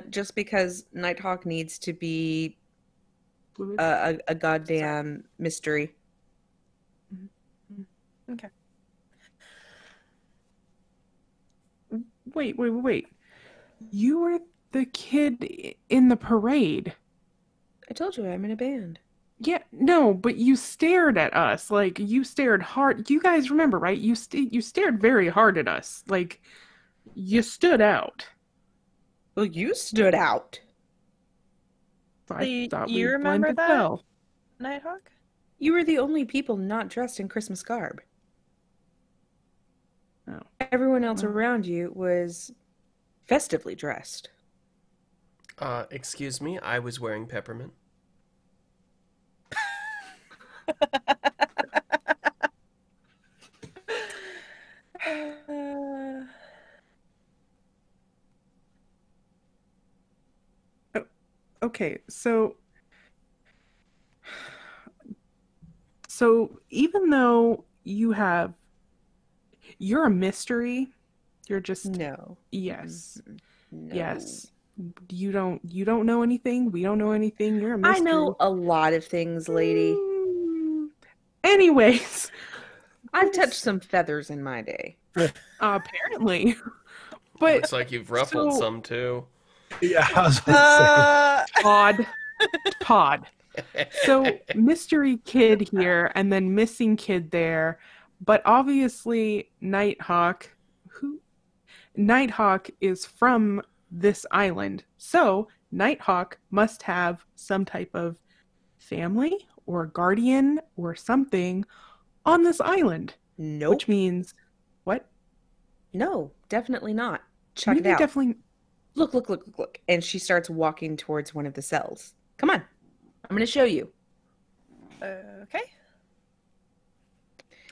just because Nighthawk needs to be a goddamn mystery. Okay. Wait. You were the kid in the parade. I told you I'm in a band. Yeah, no, but you stared at us. Like, you stared hard. You guys remember, right? You stared very hard at us. Like, you stood out. Well, you stood out. I thought you we remember blended that? well. Nighthawk? You were the only people not dressed in Christmas garb. Oh. Everyone else Well. around you was festively dressed. Excuse me, I was wearing peppermint. Okay, so even though you're a mystery, you're just No. yes. No. Yes. You don't know anything. We don't know anything. You're a I mystery. know a lot of things, lady. Anyways, I've touched some feathers in my day. apparently. But Looks like you've ruffled so- some too. Yeah, I was about to Pod. So mystery kid here and then missing kid there, but obviously Nighthawk is from this island. So Nighthawk must have some type of family or guardian or something on this island. Nope. Which means what? No, definitely not. Check Maybe it out. definitely Look. And she starts walking towards one of the cells. Come on. I'm going to show you. Okay.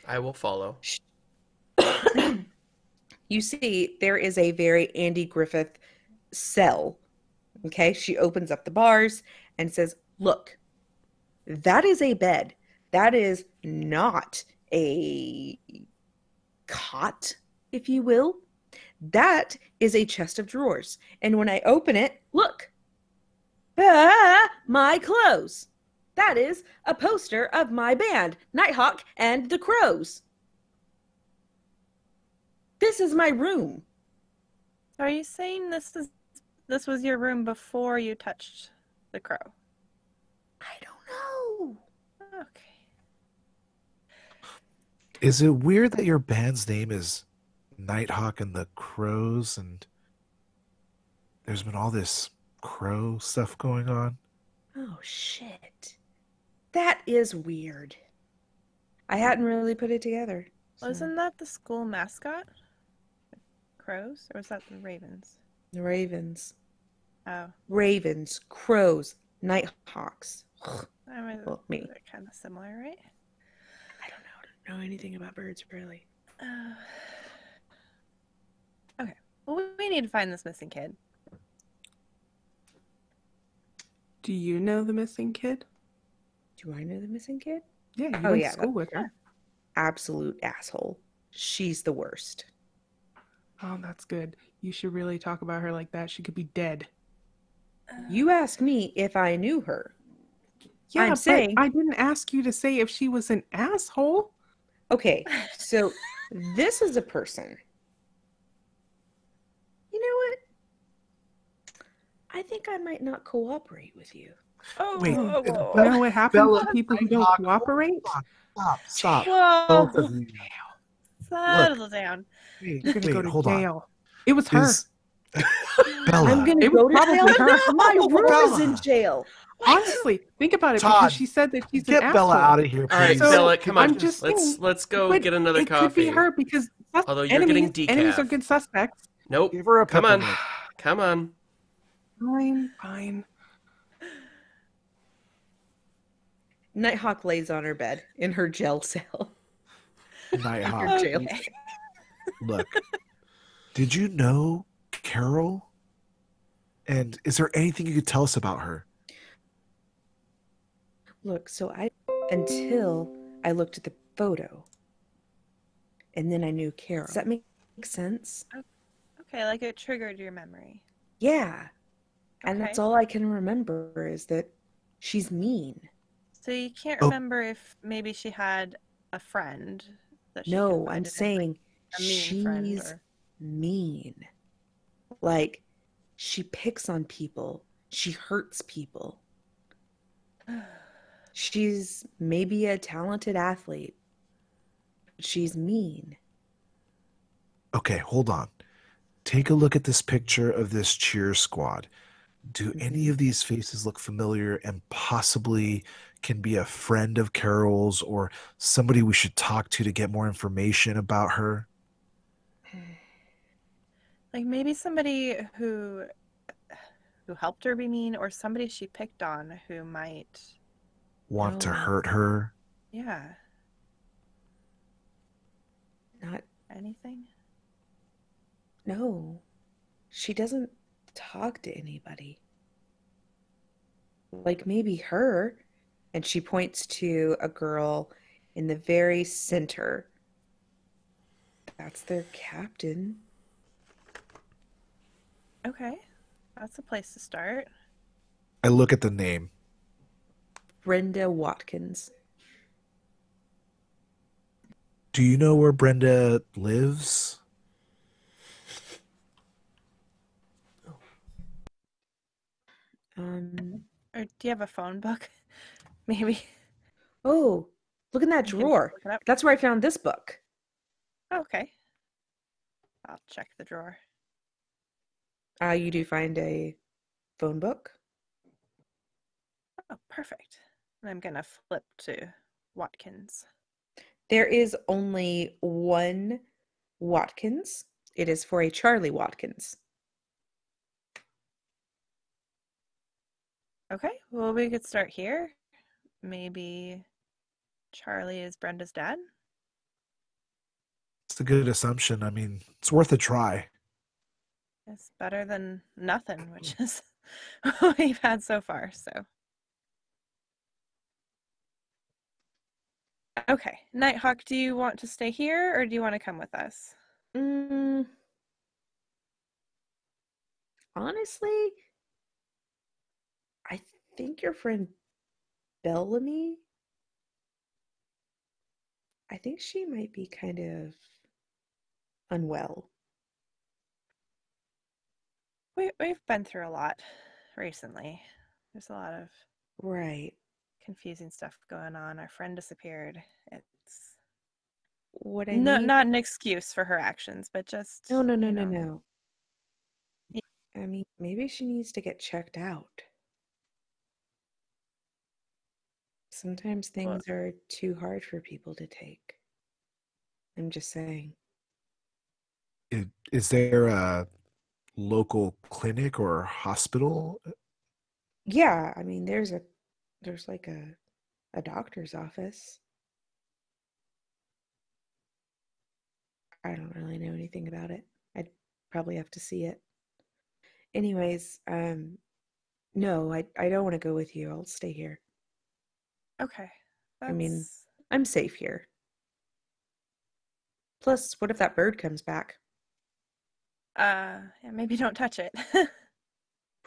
I will follow. You see, there is a very Andy Griffith cell. Okay, she opens up the bars and says, "Look, that is a bed. That is not a cot, if you will. That is a chest of drawers. And when I open it, look. My clothes. That is a poster of my band, Nighthawk and the Crows. This is my room." Are you saying this was your room before you touched the crow? I don't know. Okay. Is it weird that your band's name is Nighthawk and the Crows, and there's been all this crow stuff going on? Oh, shit. That is weird. I hadn't really put it together. so- Wasn't that the school mascot? The crows? Or was that the ravens? The ravens. Oh. Ravens, crows, nighthawks. I mean, Well, me. they're kind of similar, right? I don't know anything about birds, really. Okay. Well, we need to find this missing kid. Do you know the missing kid? Do I know the missing kid? Yeah, you Oh, went yeah, to school with her. Absolute asshole. She's the worst. Oh, that's good. You should really talk about her like that. She could be dead. You asked me if I knew her. Yeah, I'm but saying- I didn't ask you to say if she was an asshole. Okay, so this is a person. You know what? I think I might not cooperate with you. Oh, Wait, whoa, You whoa. know what happens Bella, to people who don't Nighthawk, cooperate? Stop. Whoa. Both of you. Settle down. Wait, You're gonna go to hold jail. It was her. Is... Bella, I'm going to It was go to jail. probably her. My room is in Bella. jail. Honestly, think about it Todd, because she said that she's get an Bella asshole. out of here, please. All right, So, Bella, come on. I'm just saying, let's go But get another it coffee. could be her because Although you're getting enemies are decaf. good suspects. Nope. Give her a Come on. peppermint. Come on. Fine. Nighthawk lays on her bed in her jail cell. Nighthawk. Jail. Look, did you know Carol? And is there anything you could tell us about her? Look, until I looked at the photo, and then I knew Carol. Does that make sense? Okay, like it triggered your memory. Yeah. And that's Okay. all I can remember is that she's mean. So you can't Oh. remember if maybe she had a friend that she No, I'm confided in, saying a mean friend she's or mean. Like, she picks on people. She hurts people. She's maybe a talented athlete. But she's mean. Okay, hold on. Take a look at this picture of this cheer squad. Do any of these faces look familiar and possibly can be a friend of Carol's or somebody we should talk to get more information about her? like maybe somebody who helped her be mean, or somebody she picked on who might, Want to No. hurt her? yeah, Not, anything. no. She doesn't talk to anybody. Like maybe her. And she points to a girl in the very center. That's their captain. Okay, that's a place to start. I look at the name. Brenda Watkins. Do you know where Brenda lives? Or do you have a phone book? Maybe. Oh, look in that You can drawer. look it up. That's where I found this book. Okay. I'll check the drawer. You do find a phone book? Oh, perfect. And I'm gonna flip to Watkins. There is only one Watkins. It is for a Charlie Watkins. Okay, well, we could start here. Maybe Charlie is Brenda's dad? It's a good assumption. I mean, it's worth a try. It's better than nothing, which is what we've had so far, so. Okay, Nighthawk, do you want to stay here or do you want to come with us? Honestly, I think your friend Bellamy, I think she might be kind of unwell. We've been through a lot recently. There's a lot of Right. confusing stuff going on. Our friend disappeared. It's What I need. not an excuse for her actions, but just No. you know. No. Yeah. I mean, maybe she needs to get checked out. Sometimes things are too hard for people to take. I'm just saying. Is there a local clinic or hospital? Yeah, I mean, there's like a doctor's office. I don't really know anything about it. I'd probably have to see it. Anyways, no, I don't want to go with you. I'll stay here. Okay. I mean, I'm safe here. Plus, what if that bird comes back? yeah, maybe don't touch it.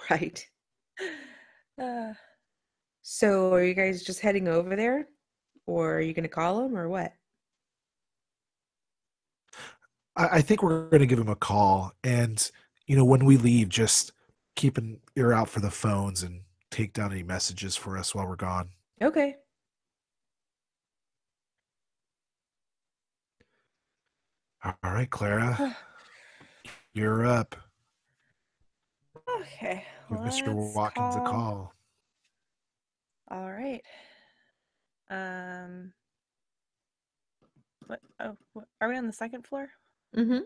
Right. uh, So, are you guys just heading over there? Or are you going to call him or what? I think we're going to give him a call. And, when we leave, just keep an ear out for the phones and take down any messages for us while we're gone. Okay. All right, Clara. You're up. okay. Give Mr. Let's Watkins a call. All right. What? Oh, are we on the second floor? Mm-hmm.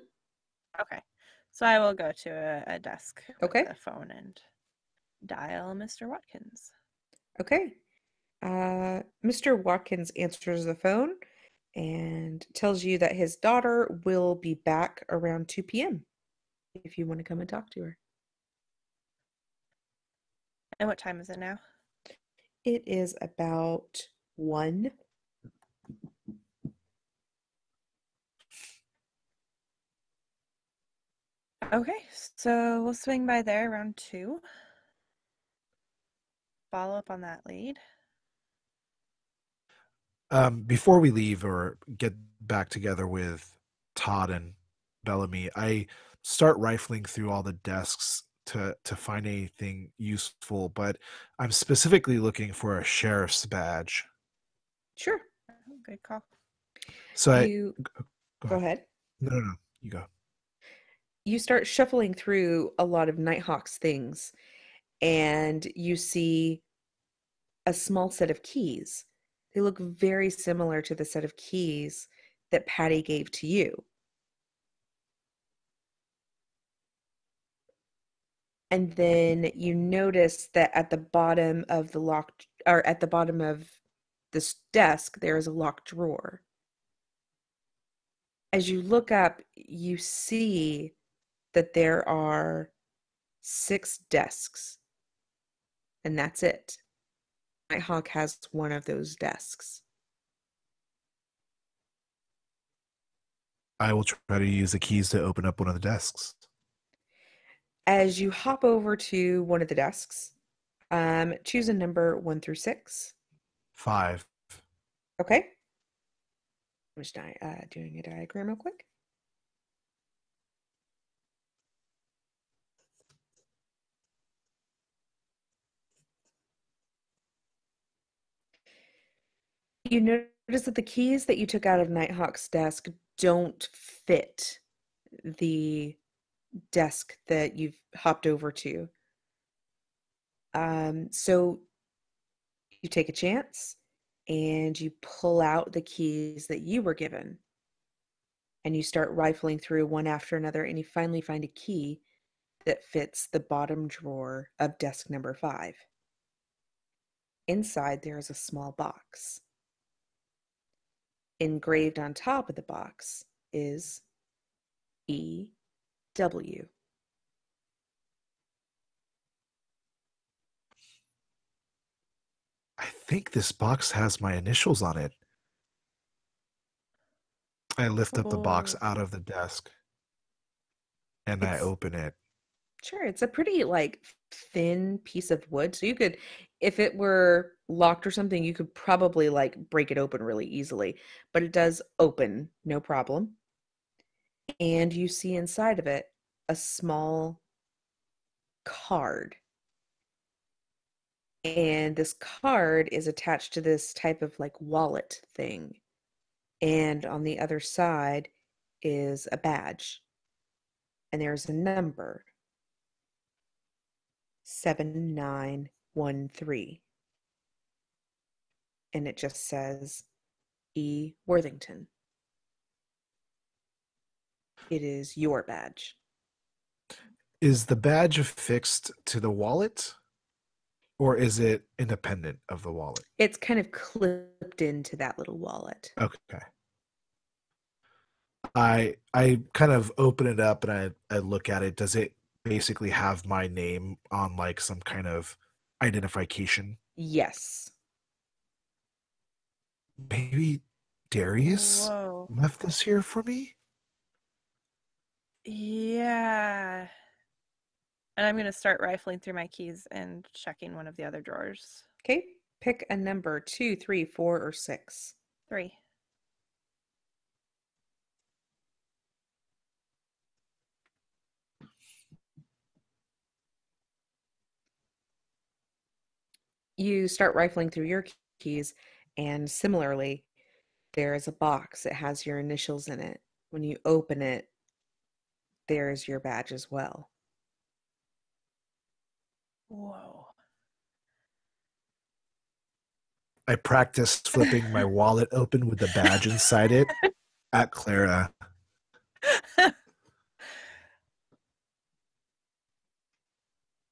Okay. So I will go to a desk with Okay. a phone and dial Mr. Watkins. Okay. Mr. Watkins answers the phone and tells you that his daughter will be back around 2 p.m. if you want to come and talk to her. And what time is it now? It is about 1. Okay, so we'll swing by there around 2. Follow up on that lead. Before we leave or get back together with Todd and Bellamy, I start rifling through all the desks to find anything useful, but I'm specifically looking for a sheriff's badge. Sure. Good call. So You go ahead. No, you go. You start shuffling through a lot of Nighthawk's things, and you see a small set of keys. They look very similar to the set of keys that Patty gave to you. And then you notice that at the bottom of the locked, or at the bottom of this desk, there is a locked drawer. As you look up, you see that there are 6 desks, and that's it. Nighthawk has one of those desks. I will try to use the keys to open up one of the desks. As you hop over to one of the desks, choose a number 1 through 6. 5. Okay. I'm just doing a diagram real quick. You notice that the keys that you took out of Nighthawk's desk don't fit the desk that you've hopped over to. So you take a chance and you pull out the keys that you were given. And you start rifling through one after another, and you finally find a key that fits the bottom drawer of desk number 5. Inside, there is a small box. Engraved on top of the box is E.W. I think this box has my initials on it. I lift up the box out of the desk and I open it. Sure, it's a pretty thin piece of wood. So you could, if it were locked or something, you could probably break it open really easily. But it does open, no problem. And you see inside of it a small card. And this card is attached to this type of wallet thing. And on the other side is a badge. And there's a number. 7913. And it just says E. Worthington. It is your badge. Is the badge affixed to the wallet? Or is it independent of the wallet? It's kind of clipped into that little wallet. Okay. I kind of open it up and I look at it. Does it basically have my name on some kind of identification? Yes. Maybe Darius left this here for me? Yeah. And I'm going to start rifling through my keys and checking one of the other drawers. Okay. Pick a number 2, 3, 4, or 6. 3. You start rifling through your keys, and similarly, there is a box that has your initials in it. When you open it, there's your badge as well. Whoa. I practiced flipping my wallet open with the badge inside it at Clara.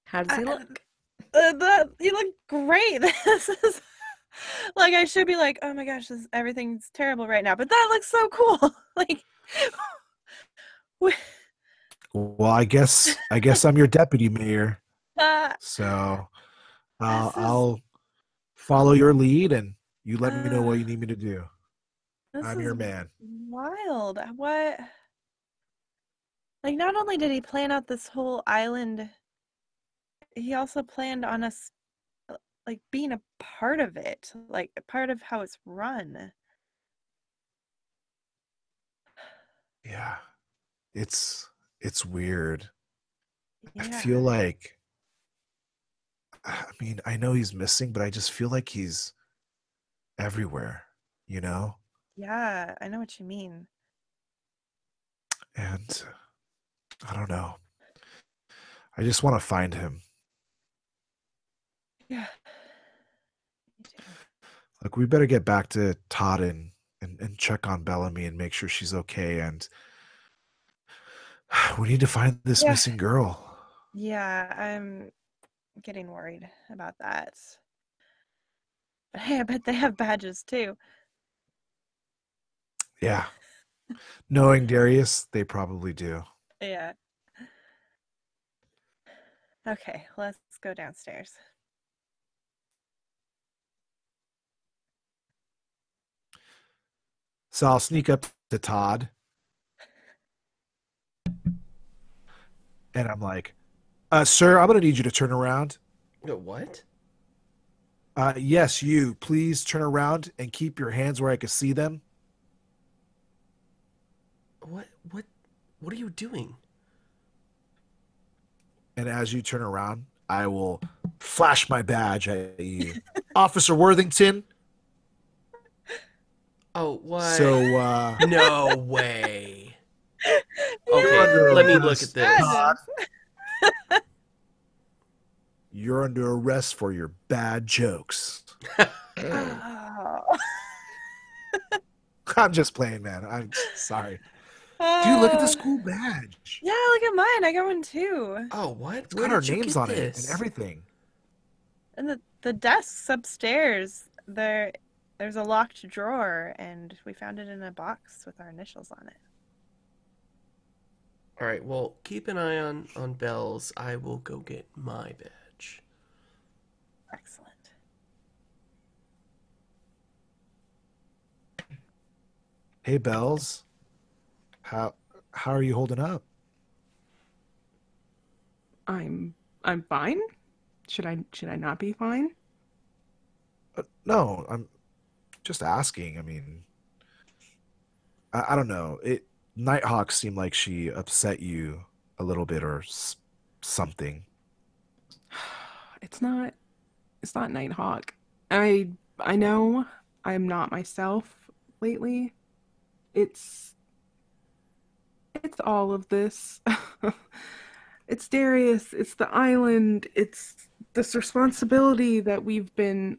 How does he look? You look great. This is I should be oh my gosh, everything's terrible right now, but that looks so cool. Well, I guess I'm your deputy mayor. So I'll follow your lead and you let me know what you need me to do. I'm your man. Wild. What? Like, not only did he plan out this whole island, he also planned on us, like, being a part of it, like, a part of how it's run. Yeah. It's weird. I Yeah. feel like, I mean, I know he's missing, but I just feel like he's everywhere, you know? Yeah, I know what you mean. And I don't know. I just want to find him. Yeah. Me too. Like, we better get back to Todd and check on Bellamy and make sure she's okay. And we need to find this Yeah. missing girl. Yeah, I'm getting worried about that. But hey, I bet they have badges too. Yeah. Knowing Darius, they probably do. Yeah. Okay, let's go downstairs. So I'll sneak up to Todd. And I'm like, sir, I'm going to need you to turn around. What? Yes, you. Please turn around and keep your hands where I can see them. What are you doing? And as you turn around, I will flash my badge at you. Officer Worthington. Oh, what? So, no way. You're Okay, under let me look arrest, at this. Todd. You're under arrest for your bad jokes. Oh. I'm just playing, man. I'm sorry. Dude, look at this cool badge. Yeah, look at mine. I got one too. Oh, what? It's Where got our did you names get on it this? and everything. And the desks upstairs, there's a locked drawer, and we found it in a box with our initials on it. All right, well, keep an eye on Bells. I will go get my badge. Excellent. Hey, Bells. How are you holding up? I'm fine. Should I not be fine? No, I'm just asking. I mean, I don't know. Nighthawk seemed like she upset you a little bit or something. It's not Nighthawk. I know I'm not myself lately. It's all of this. It's Darius, it's the island, it's this responsibility that we've been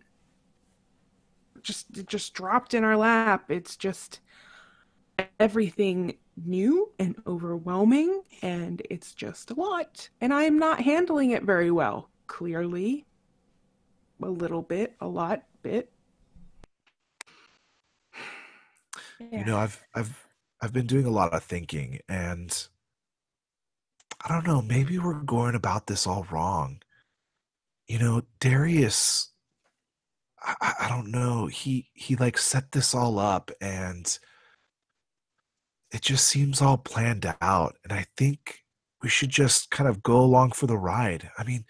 just dropped in our lap. It's just everything new and overwhelming, and it's just a lot. And I'm not handling it very well, clearly. A little bit, a lot, bit. Yeah. You know, I've been doing a lot of thinking, and I don't know, maybe we're going about this all wrong. You know, Darius, I don't know. He like set this all up, and it just seems all planned out. And I think we should just kind of go along for the ride. I mean,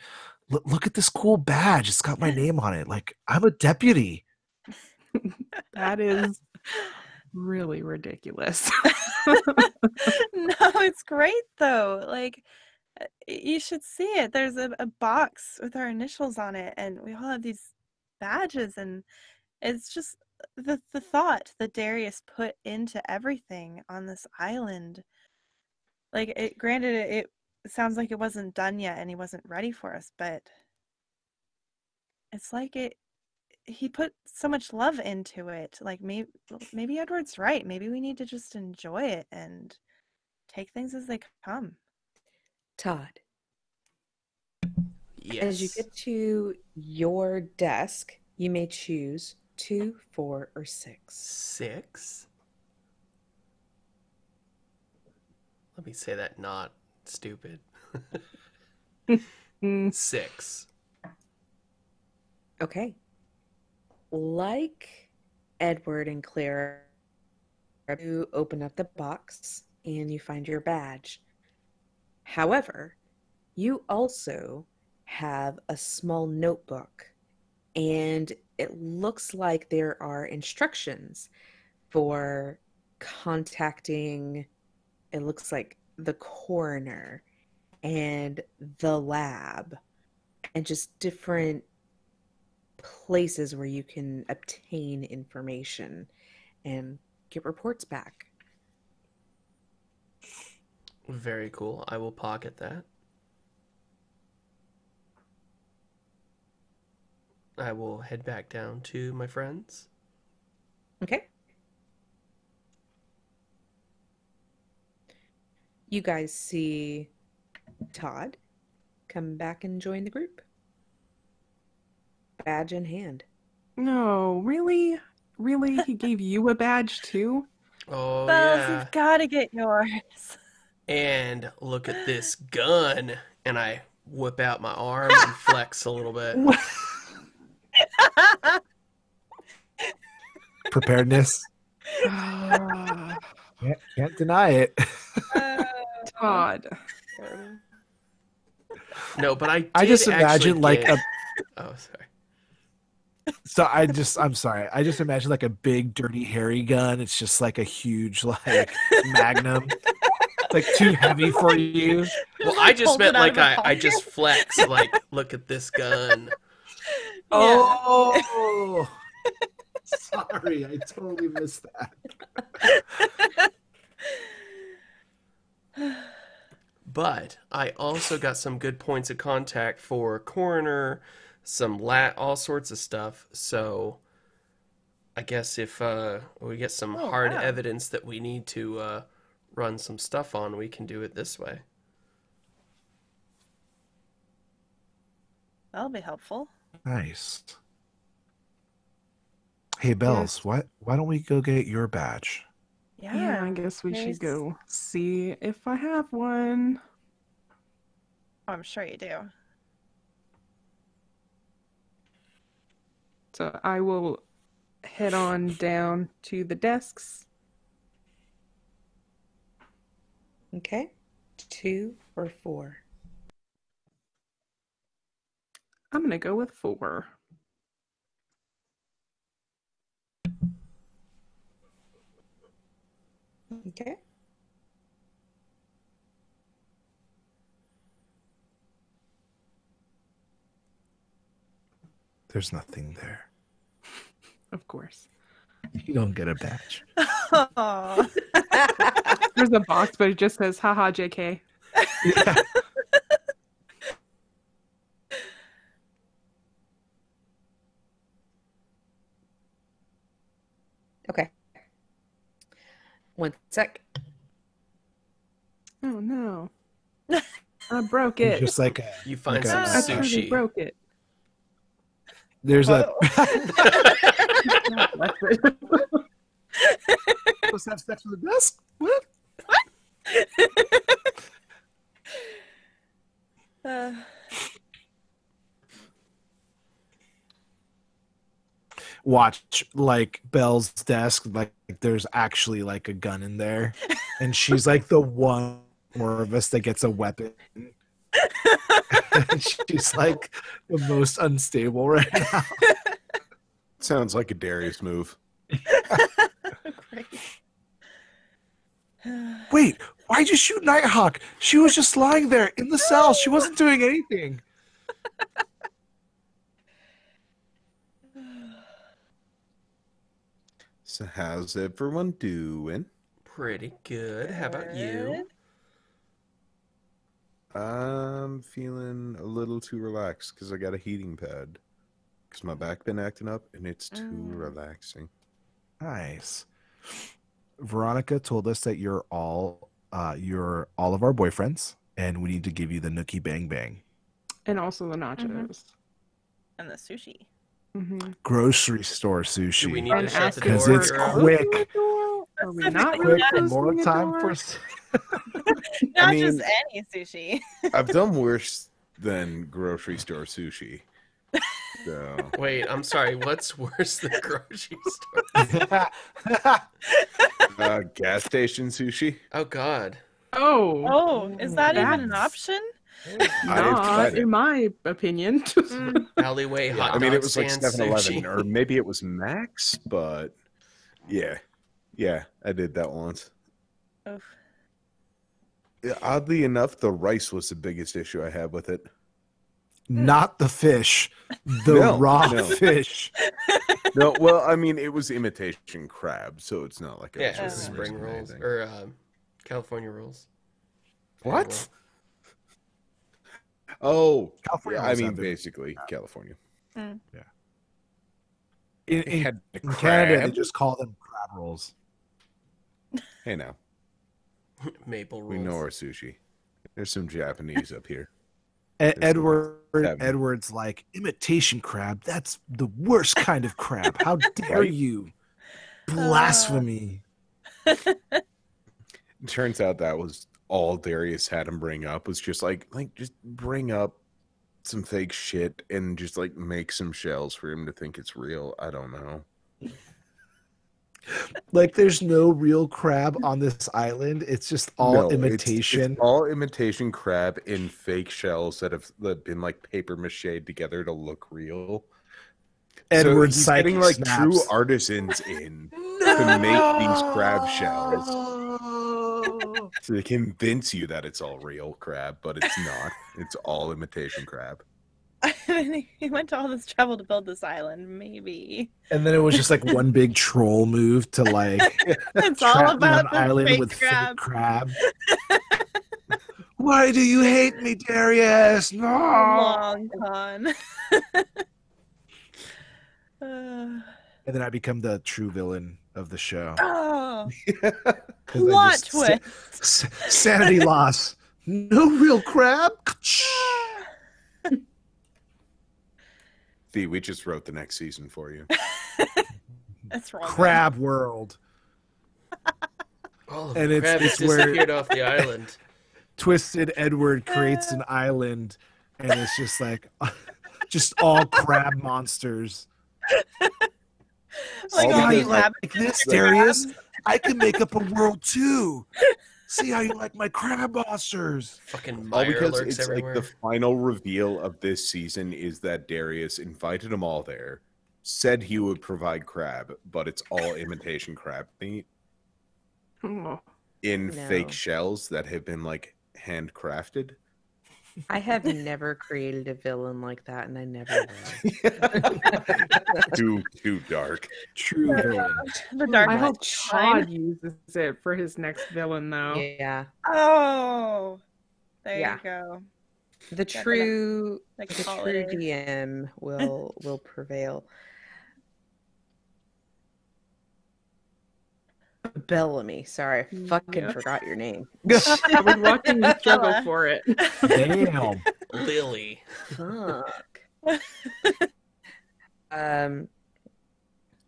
look at this cool badge. It's got my name on it. Like, I'm a deputy. That is really ridiculous. No, it's great though. Like, you should see it. There's a box with our initials on it, and we all have these badges, and it's just the thought that Darius put into everything on this island. Like, granted, it sounds like it wasn't done yet, and he wasn't ready for us, but it's like he put so much love into it. Like, maybe Edward's right. Maybe we need to just enjoy it and take things as they come. Todd, Yes. as you get to your desk, you may choose 2, 4, or 6. 6? Let me say that not stupid. 6. Okay. Like Edward and Clara, you open up the box and you find your badge. However, you also have a small notebook, and it looks like there are instructions for contacting, it looks like the coroner and the lab, and just different places where you can obtain information and get reports back. Very cool. I will pocket that. I will head back down to my friends. Okay. You guys see Todd come back and join the group. Badge in hand. No, really? Really? He gave you a badge too? Oh, Bells, yeah. you've got to get yours. And look at this gun. And I whip out my arm and flex a little bit. Preparedness. Ah, Can't deny it. Todd. No, but I just did imagine actually like get... a. Oh, sorry. So I'm sorry. I just imagine like a big, dirty, hairy gun. It's just like a huge, like Magnum. It's like too heavy for you. Well, I just Pulls meant it out like of the I pocket. just flex. Like, look at this gun. Oh, sorry. I totally missed that. But I also got some good points of contact for coroner, some all sorts of stuff. So I guess if we get some hard wow. evidence that we need to run some stuff on, we can do it this way. That'll be helpful. Nice. Hey, Bells, Yes. why don't we go get your badge? Yeah, I guess we There's- should go see if I have one. Oh, I'm sure you do. So I will head on down to the desks. Okay. 2 or 4. I'm going to go with 4. Okay. There's nothing there. Of course. You don't get a badge. Oh. There's a box, but it just says, haha, JK. Yeah. Okay. 1 sec. Oh, no. I broke It's it. just like You find Okay. some I totally sushi. broke it. there's a. God bless it. Supposed to have sex with the desk? What? Uh, Watch like Belle's desk, like there's actually like a gun in there, and she's like the one more of us that gets a weapon. And she's like the most unstable right now. Sounds like a Darius move. great. Wait, why'd you shoot Nighthawk? She was just lying there in the cell. She wasn't doing anything. So how's everyone doing? Pretty good. How about you? I'm feeling a little too relaxed because I got a heating pad. Because my back been acting up and it's too relaxing. Nice. Veronica told us that you're all of our boyfriends, and we need to give you the Nookie Bang Bang. And also the nachos. And the sushi. Mm-hmm. Grocery store sushi. Do we need to And shut the ask door? Because it's girl? quick. Are we not Quick really for closing more the time door? for. Not mean- just any sushi. I've done worse than grocery store sushi. So Wait, I'm sorry. What's worse than grocery store? gas station sushi. Oh, God. Oh, Oh, is that even an That's- option? not tried it. in my opinion. Mm. Alleyway Yeah, hot I mean, dog it was like stand 7-Eleven, sushi. or maybe it was Max, but yeah, I did that once. Oof. Yeah, oddly enough, the rice was the biggest issue I had with it. Not the fish, the No, raw no. fish. No, well, I mean, it was imitation crab, so it's not like it Yeah, was it was really spring rolls amazing. or California rolls. What? Oh, California yeah, I rolls mean, have been- basically California. In, It in, had the in Canada, they crab. just call them crab rolls. Hey, now Maple rolls. we know our sushi. There's some Japanese up here. Edward's like, imitation crab, that's the worst kind of crab. How dare Right? you? Blasphemy. It turns out that was all Darius had him bring up, was just like just bring up some fake shit and just like make some shells for him to think it's real. I don't know. Like, there's no real crab on this island. It's just all No, imitation. It's all imitation crab in fake shells that have been like paper mache together to look real. Edward so he's psychic getting like snaps. true artisans in to make these crab shells to convince you that it's all real crab, but it's not. It's all imitation crab. He went to all this trouble to build this island. Maybe And then it was just like one big troll move to like it's trap all me on about an the island fake with crab. fake crab. Why do you hate me, Darius? No. Long con. And then I become the true villain of the show. Oh, 'Cause I plot just- twist. Sanity loss. No real crab. See, we just wrote the next season for you. That's wrong. Crab world. All of And the it's- crab it's has where- disappeared off the island. Twisted Edward creates an island, and it's just like, just all crab monsters. Like All all because- these like habits. this, Darius? I can make up a world too. See how you like my crab monsters. Fucking All Meyer because lurks it's everywhere. like the final reveal of this season is that Darius invited them all there, said he would provide crab, but it's all imitation crab meat Oh. in No. fake shells that have been like handcrafted. I have never created a villain like that, and I never will. Too dark. True villain. The dark I Knight hope Shine. Todd uses it for his next villain, though. Yeah, Oh, there Yeah. you go. the Yeah, true, Like the call true it a- DM will prevail. Bellamy. Sorry, I fucking Yeah. forgot your name. I was watching you struggle Ella. for it. Damn. Lily. Fuck.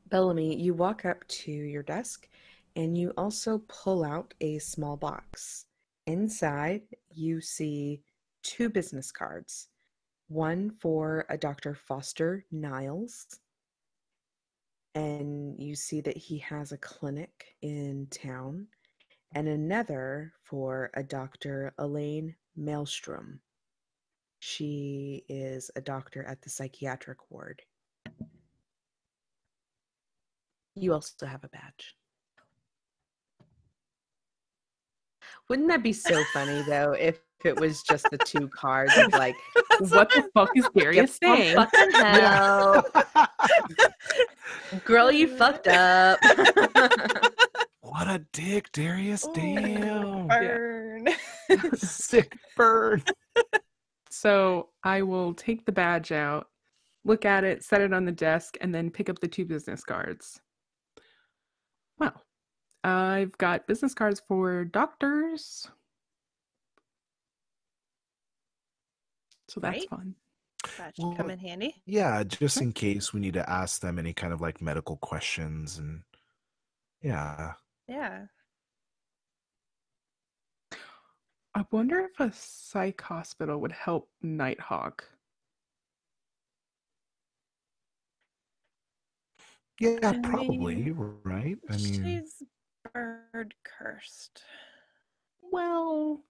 Bellamy, you walk up to your desk and you also pull out a small box. Inside, you see 2 business cards. One for a Dr. Foster Niles. And you see that he has a clinic in town. And another for a Dr. Elaine Maelstrom. She is a doctor at the psychiatric ward. You also have a badge. Wouldn't that be so funny though if it was just the 2 cards of like, What the fuck is Darius "You saying? fucking hell, girl, you fucked up." What a dick, Darius. Damn. Burn. Sick burn. So I will take the badge out, look at it, set it on the desk, and then pick up the 2 business cards. Well, I've got business cards for doctors. So that's Right. fun. That should come in handy. Yeah, just in case we need to ask them any kind of like medical questions and yeah. Yeah. I wonder if a psych hospital would help Nighthawk. Yeah, I probably, mean, right? I mean, she's bird cursed. well,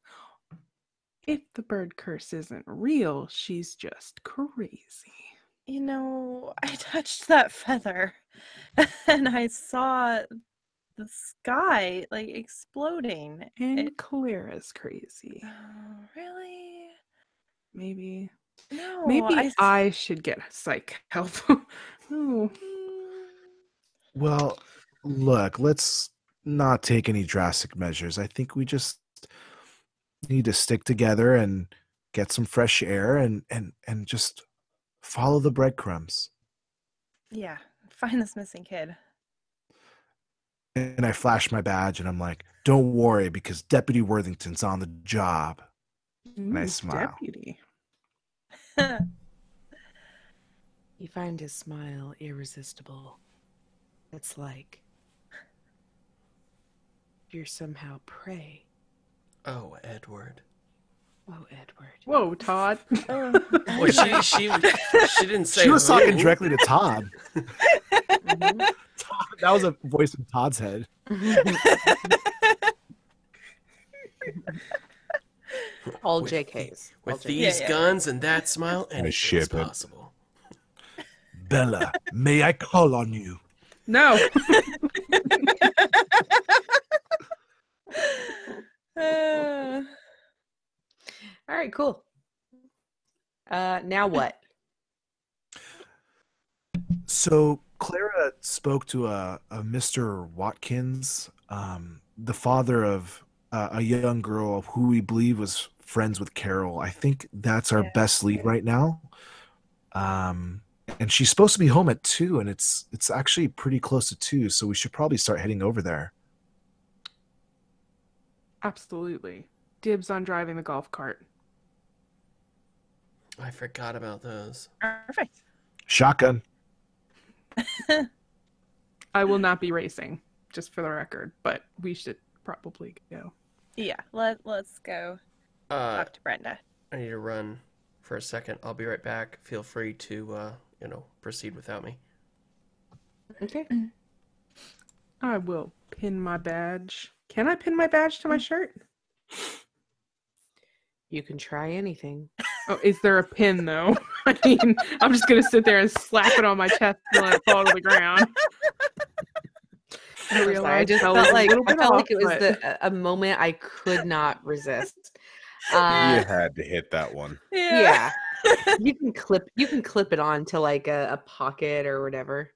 if the bird curse isn't real, she's just crazy. You know, I touched that feather and I saw the sky like exploding. And Clara's crazy. Oh, really? Maybe No, I should get psych help. Oh. Well, look, let's not take any drastic measures. I think we just need to stick together and get some fresh air and just follow the breadcrumbs. Yeah, find this missing kid. And I flash my badge and I'm like, don't worry, because Deputy Worthington's on the job. And I smile. Deputy. You find his smile irresistible. It's like you're somehow prey. Oh, Edward. Oh, Edward. Whoa, Todd. Well, she didn't say She was who. talking directly to Todd. Mhm. That was a voice in Todd's head. All With JKs. All With JKs. these Yeah. guns and that smile, anything's ship it. possible. Bella, may I call on you? No. All right, cool. Now what? So Clara spoke to a Mr. Watkins, the father of a young girl who we believe was friends with Carol. I think that's our Yeah. best lead right now. And she's supposed to be home at 2, and it's actually pretty close to 2, so we should probably start heading over there. Absolutely. Dibs on driving the golf cart. I forgot about those. Perfect. Shotgun. I will not be racing, just for the record, but we should probably go. Yeah, let's go talk to Brenda. I need to run for a second. I'll be right back. Feel free to, proceed without me. Okay. I will pin my badge. Can I pin my badge to my shirt? You can try anything. Oh, is there a pin though? I mean, I'm just gonna sit there and slap it on my chest and let it fall to the ground. I Sorry, I realized just I felt was a like little bit off, it was but- a moment I could not resist. You had to hit that one. Yeah. You can clip it on to like a pocket or whatever.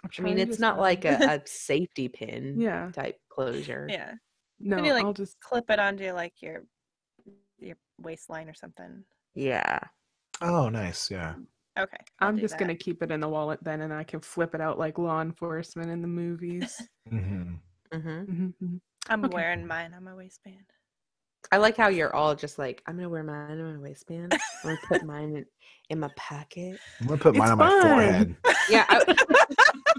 I'm I mean, trying to it's not like a safety pin Yeah. type closure. Yeah. No, Maybe like I'll just clip it onto like your waistline or something. Yeah. Oh, nice. Yeah. Okay. I'll I'm do just that. gonna keep it in the wallet then, and I can flip it out like law enforcement in the movies. Mm-hmm. Mm-hmm. Mhm. I'm Okay. wearing mine on my waistband. I like how you're all just like, I'm gonna wear mine on my waistband. I'm gonna put mine in my pocket. I'm gonna put mine It's on my fun. forehead. Yeah.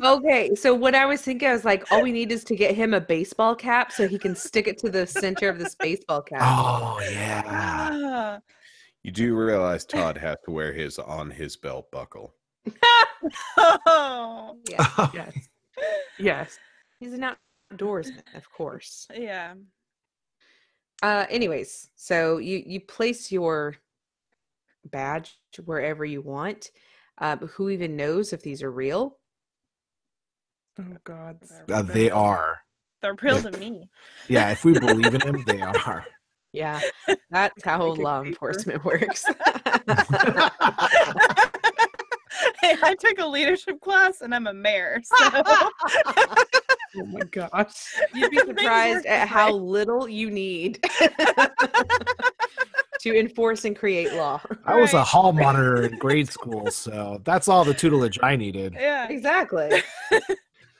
Okay. So what I was thinking, I was like, all we need is to get him a baseball cap so he can stick it to the center of this baseball cap. Oh yeah. Ah. You do realize Todd has to wear his on his belt buckle. Oh. Yeah. Yes. Yes. He's an outdoorsman, of course. Yeah. Anyways, so you place your badge wherever you want. Who even knows if these are real? Oh God. They are. They're real to me. Yeah, if we believe in him, they are. Yeah, that's how Like a law paper. enforcement works. Hey, I took a leadership class and I'm a mayor. So Oh my gosh. You'd be Things surprised work at this how way. little you need to enforce and create law. I was a Right. hall monitor in grade school, so that's all the tutelage I needed. yeah. Exactly. So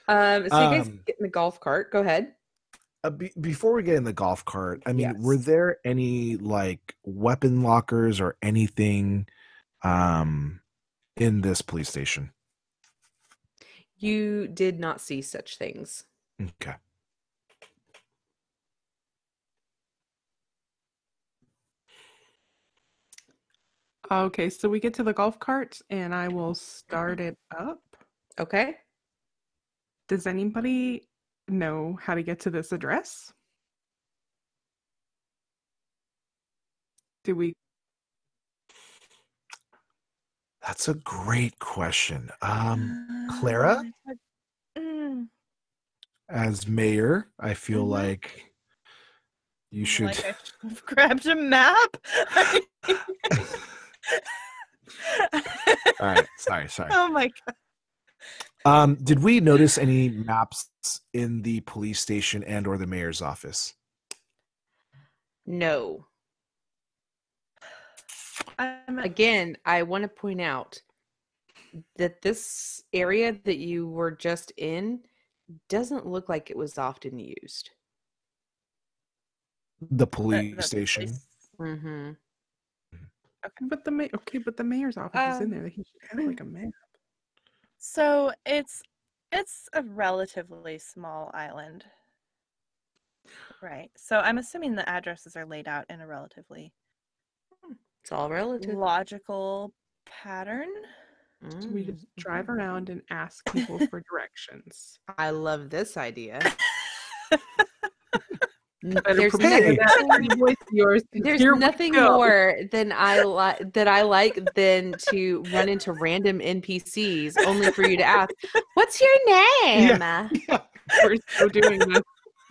you guys Um, get in the golf cart. Go ahead. Before we get in the golf cart, I mean, Yes. were there any like weapon lockers or anything in this police station? You did not see such things. Okay. Okay, so we get to the golf cart and I will start it up. Okay. Does anybody know how to get to this address? Do we? That's a great question. Clara, Mm, as mayor, I feel like you should. like I should have grabbed a map. All right, sorry. Oh my god. Did we notice any maps in the police station and/or the mayor's office? No. I'm Again, I want to point out that this area that you were just in doesn't look like it was often used. The police station. police. Mm-hmm. But the mayor's office is in there. He should have like a map. So it's a relatively small island. Right. So I'm assuming the addresses are laid out in a relatively It's all relative. logical pattern. So we just drive around and ask people for directions. I love this idea. Better There's prepare nothing, that pretty voice of yours. there's Here we nothing go. more than I like than to run into random NPCs only for you to ask, "What's your name?" We're still doing this.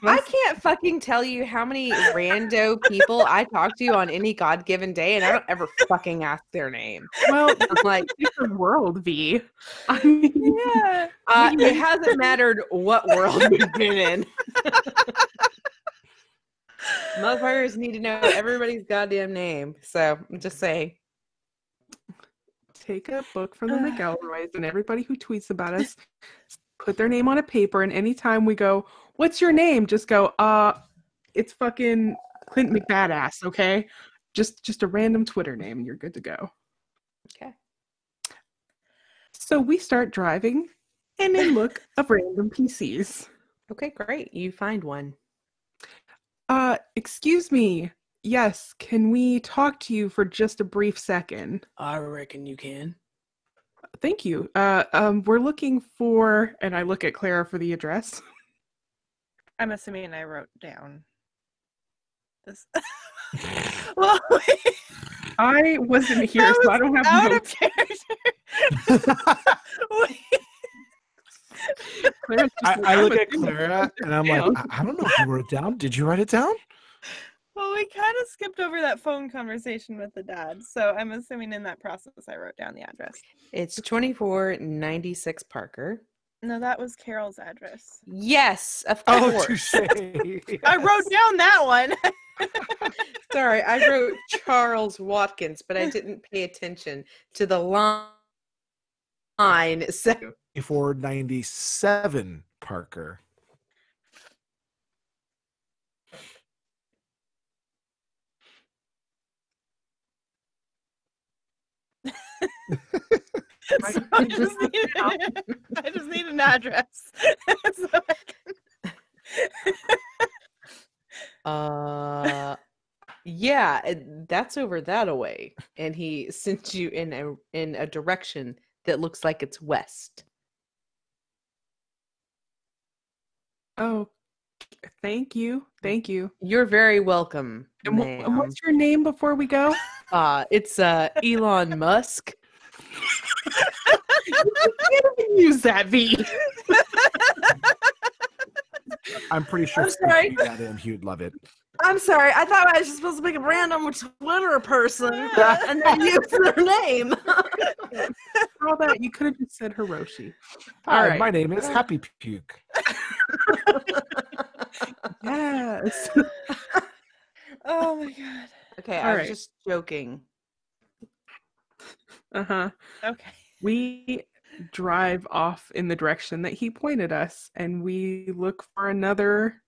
I can't fucking tell you how many rando people I talk to on any god-given day, and I don't ever fucking ask their name. Well, I'm like, different world, V. I mean, Yeah. it hasn't mattered what world we've been in. Motherfuckers need to know everybody's goddamn name. So I'm just saying. take a book from the McElroys and everybody who tweets about us, put their name on a paper, and anytime we go, "What's your name?" just go, it's fucking Clint McBadass, okay? Just a random Twitter name, and you're good to go. Okay. So we start driving, and then look of random PCs. Okay, great. You find one. Excuse me. Yes, can we talk to you for just a brief second? I reckon you can. Thank you. We're looking for, and I look at Clara for the address. I'm assuming I wrote down this. Well, I wasn't here, so I don't have out notes. of character. Clara's just I look like, at Clara and I'm like, I don't know if you wrote it down. Did you write it down? Well, we kind of skipped over that phone conversation with the dad, so I'm assuming in that process I wrote down the address. It's 2496 Parker. No, that was Carol's address. Yes, of Oh, course. touche. I wrote down that one. Sorry, I wrote Charles Watkins, but I didn't pay attention to the line. So 497 Parker. I just need an address. So I can... Yeah, that's over that away, and he sent you in a direction that looks like it's west. Oh, thank you. You're very welcome, And ma'am. what's your name before we go? It's Elon Musk. You can't even use that, V. I'm pretty sure I'm sorry. Steve got him. He would love it. I'm sorry. I thought I was just supposed to pick a random Twitter person and then use their name. For all that, you could have just said Hiroshi. Hi, All right. my name is Happy Puke. Yes. Oh my god. Okay, All I was right. just joking. Uh-huh. Okay. We drive off in the direction that he pointed us, and we look for another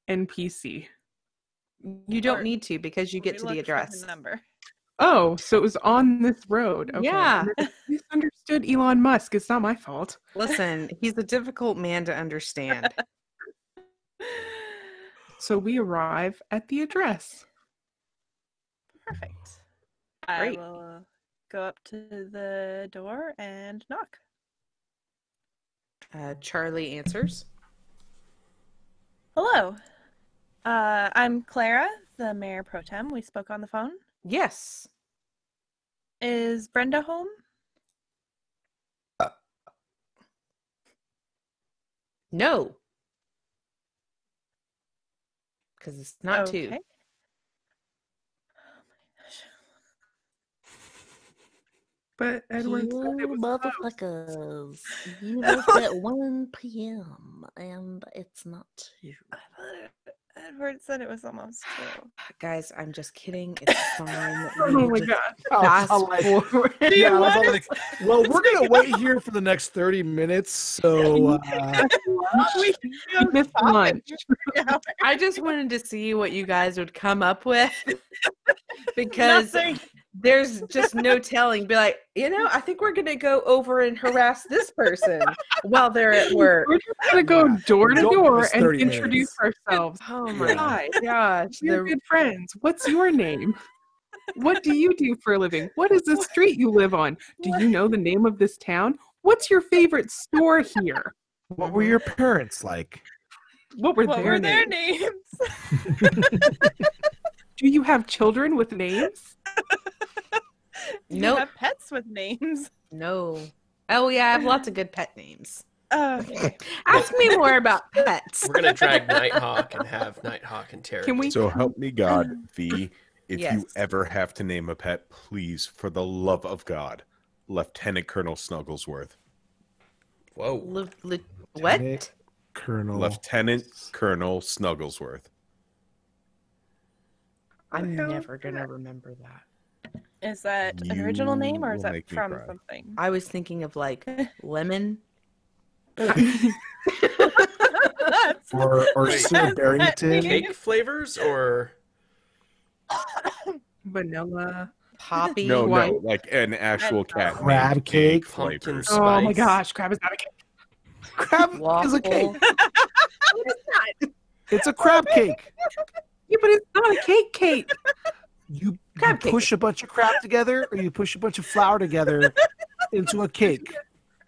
NPC. You don't need to because you get to the Look for address. number. Oh, so it was on this road. Okay. Yeah. I misunderstood Elon Musk. It's not my fault. Listen, he's a difficult man to understand. So we arrive at the address. Perfect. Great. I will go up to the door and knock. Charlie answers. Hello. I'm Clara, the mayor pro tem. We spoke on the phone. Yes. Is Brenda home? No. Because it's not two. Okay. But Edward said it You was motherfuckers. You left at 1 p.m. and it's not 2. Edward said it was almost 2. Guys, I'm just kidding. It's fine. Oh my god. Fast forward. Yeah, I was all like, well, we're gonna wait here for the next 30 minutes. So We missed lunch. I just wanted to see what you guys would come up with because Nothing. there's just no telling. Be like, I think we're gonna go over and harass this person while they're at work. We're just gonna go door to Don't door miss and 30 introduce ourselves. Oh my gosh. We're good friends. What's your name? What do you do for a living? What is the street you live on? Do you know the name of this town? What's your favorite store here? what were your parents like? What were What their were their names? names? Do you have children with names? Do Nope. you have pets with names? No. Oh yeah, I have lots of good pet names. Okay. Ask me more about pets. We're gonna drag Nighthawk and have Nighthawk interrogate. Can we? So help me God, V. If Yes. you ever have to name a pet, please, for the love of God, Lieutenant Colonel Snugglesworth. Whoa. What? Lieutenant Colonel. Lieutenant Colonel Snugglesworth. I'm never gonna remember that. Is that an original name or is You that will make me from cry. something? I was thinking of like lemon. That's- or Sir Yes, Barrington. Cake flavors or Vanilla. Poppy. No, White. no, like an actual cat. named Crab cake. pumpkin flavors. spice? Oh my gosh, crab is not a cake. Crab is a cake. Waffle. It's a crab cake. Yeah, but it's not a cake. You Crab cake. push a bunch of crab together, or you push a bunch of flour together into a cake.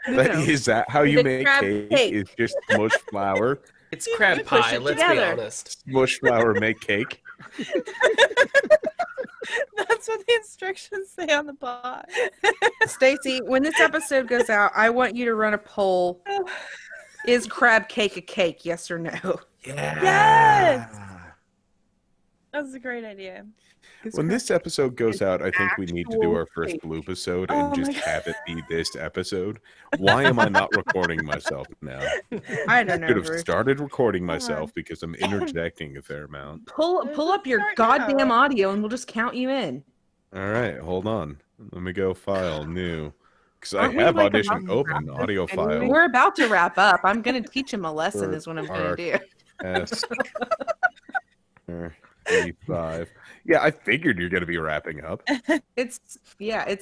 No. Is that how you The make crab cake? cake. Is just mush flour? It's crab push pie, it let's be together. honest. Mush flour make cake? That's what the instructions say on the box. Stacy, when this episode goes out, I want you to run a poll. Is crab cake a cake? Yes or no? Yeah. Yes! That was a great idea. When this episode goes out, I think we need to do our first cake. bloop episode Oh and my just God. have it be this episode. Why am I not recording myself now? I don't I know. could have Bruce. started recording Come on. myself because I'm interjecting a fair amount. Pull up your Start goddamn now. audio and we'll just count you in. All right, hold on. Let me go file new. Because I Aren't we have like Audition about to open, wrap audio this file. anyway? We're about to wrap up. I'm gonna teach him a lesson. For Is what I'm our- gonna do. S 35. Yeah, I figured you're going to be wrapping up. It's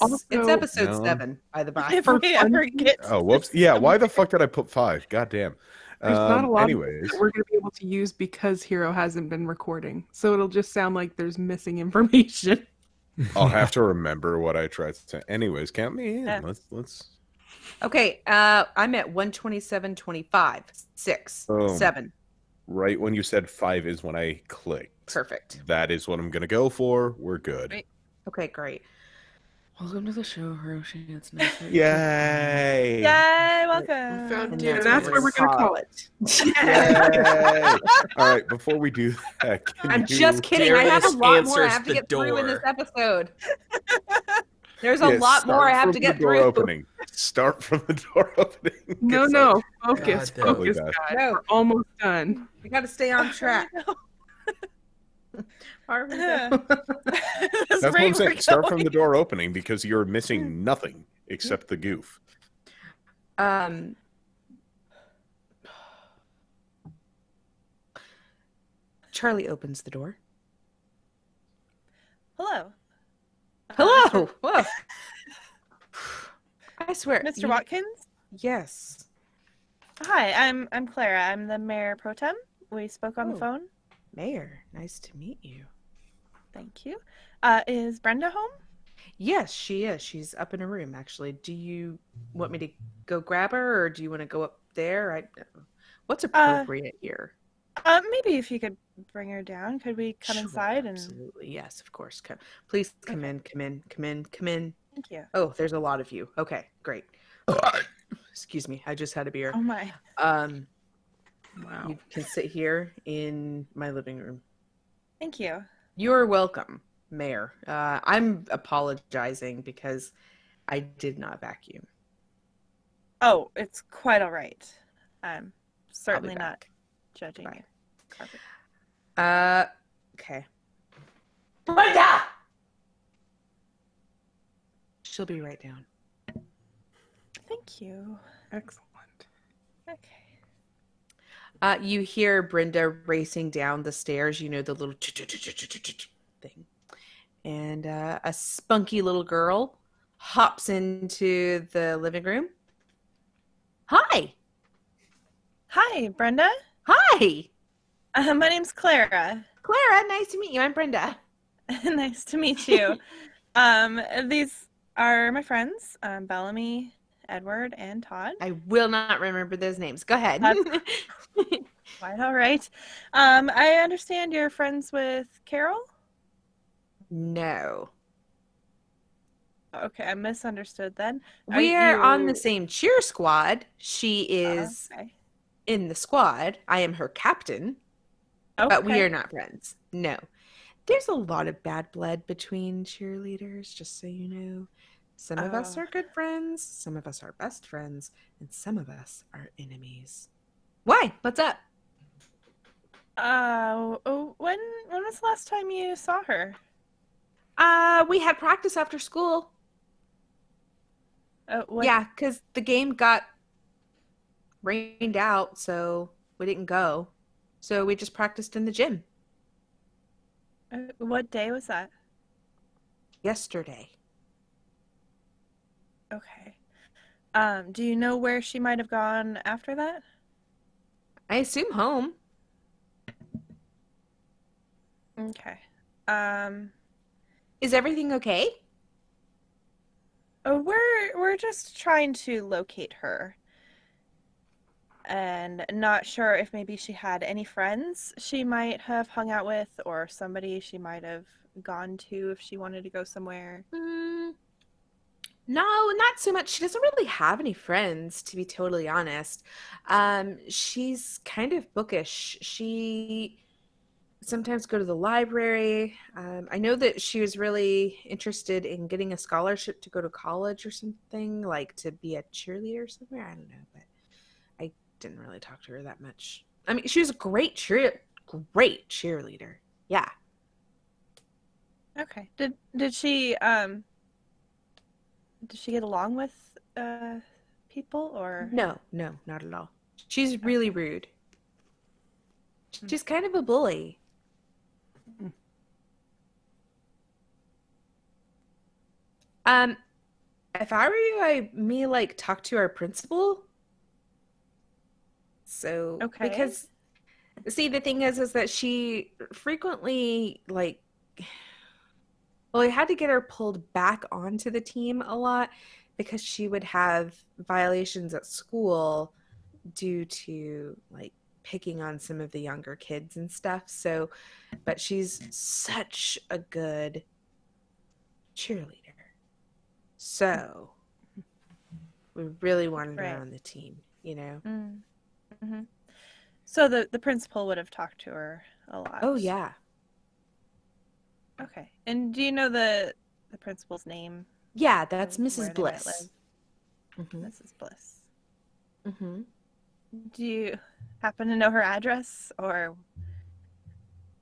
Also- episode No. 7 by the by. If we ever get Oh, whoops. Yeah, why the fuck did I put 5? God damn. There's not a lot Anyways, that we're going to be able to use because Hero hasn't been recording. So it'll just sound like there's missing information. I'll have to remember what I tried to say. Anyways, count me in. Yeah. Let's. Okay, I'm at 127.25. 6, Boom. 7. Right when you said 5 is when I clicked. Perfect. That is what I'm going to go for. We're good. Right. Okay, great. Welcome to the show, Hiroshi. It's nice. to meet you. Yay! Yay, welcome. We found And Dear that's where we're going to call it. Yay! All right, before we do that, can I'm you- just kidding. I have a Darius lot more I answers have to the get through in this door. episode. There's a Yeah, lot more I start have from to the get door through. Opening. Start from the door opening. No, 'cause no. Focus, God, that focus, was- guys. No. We're almost done. We got to stay on track. Are we? That's That's what I'm saying. Start from the door opening because you're missing nothing except the goof. Charlie opens the door. Hello. Hello. Whoa. I swear, Mr. you- Watkins? Yes. Hi, I'm Clara. I'm the mayor pro tem. We spoke on Oh. the phone. Mayor, nice to meet you. Thank you. Is Brenda home? Yes, she is. She's up in a room, actually. Do you want me to go grab her, or do you want to go up there? What's appropriate here? Maybe if you could bring her down? Could we come Sure, inside? And absolutely. Yes, of course. Please come Okay. in, come in, come in, come in. Thank you. Oh, there's a lot of you. Okay, great. Excuse me. I just had a beer. Oh my. Wow. You can sit here in my living room. Thank you. You're welcome, Mayor. I'm apologizing because I did not vacuum. Oh, it's quite all right. I'm I'll be certainly not back. judging Bye. your carpet. Okay. Brenda! She'll be right down. Thank you. Excellent. Okay. You hear Brenda racing down the stairs, you know, the little thing. And a spunky little girl hops into the living room. Hi. Hi, Brenda. Hi. My name's Clara. Clara, nice to meet you. I'm Brenda. Nice to meet you. These are my friends, Bellamy, Edward, and Todd. I will not remember those names. Go ahead. Quite all right. I understand you're friends with Carol? No. Okay, I misunderstood then. We are on the same cheer squad. She is Okay. in the squad. I am her captain, but we Okay. are not friends. No. There's a lot of bad blood between cheerleaders, just so you know. Some of us Oh. are good friends, some of us are best friends, and some of us are enemies. Why? What's up? When was the last time you saw her? We had practice after school. What? Yeah, because the game got rained out, so we didn't go. So we just practiced in the gym What day was that? yesterday. Okay. Do you know where she might have gone after that? I assume home. Okay. Is everything okay? We're just trying to locate her. And not sure if maybe she had any friends she might have hung out with or somebody she might have gone to if she wanted to go somewhere. No, not so much. She doesn't really have any friends, to be totally honest. She's kind of bookish. She sometimes go to the library. I know that she was really interested in getting a scholarship to go to college or something, like to be a cheerleader somewhere. I don't know, but I didn't really talk to her that much. I mean, she was a great cheerleader. Yeah. Okay. Did she get along with people or No, not at all. She's really rude. She's kind of a bully. If I were you, I talk to our principal. So, Okay. because see, the thing is that she frequently I had to get her pulled back onto the team a lot because she would have violations at school due to picking on some of the younger kids and stuff. So, but she's such a good cheerleader. So, we really wanted her on the team, you know? Mm-hmm. So the principal would have talked to her a lot. Oh, yeah. Okay. And do you know the principal's name? Yeah, that's Where Mrs. they might Bliss. live? Mm-hmm. Mrs. Bliss. Mm-hmm. Do you happen to know her address or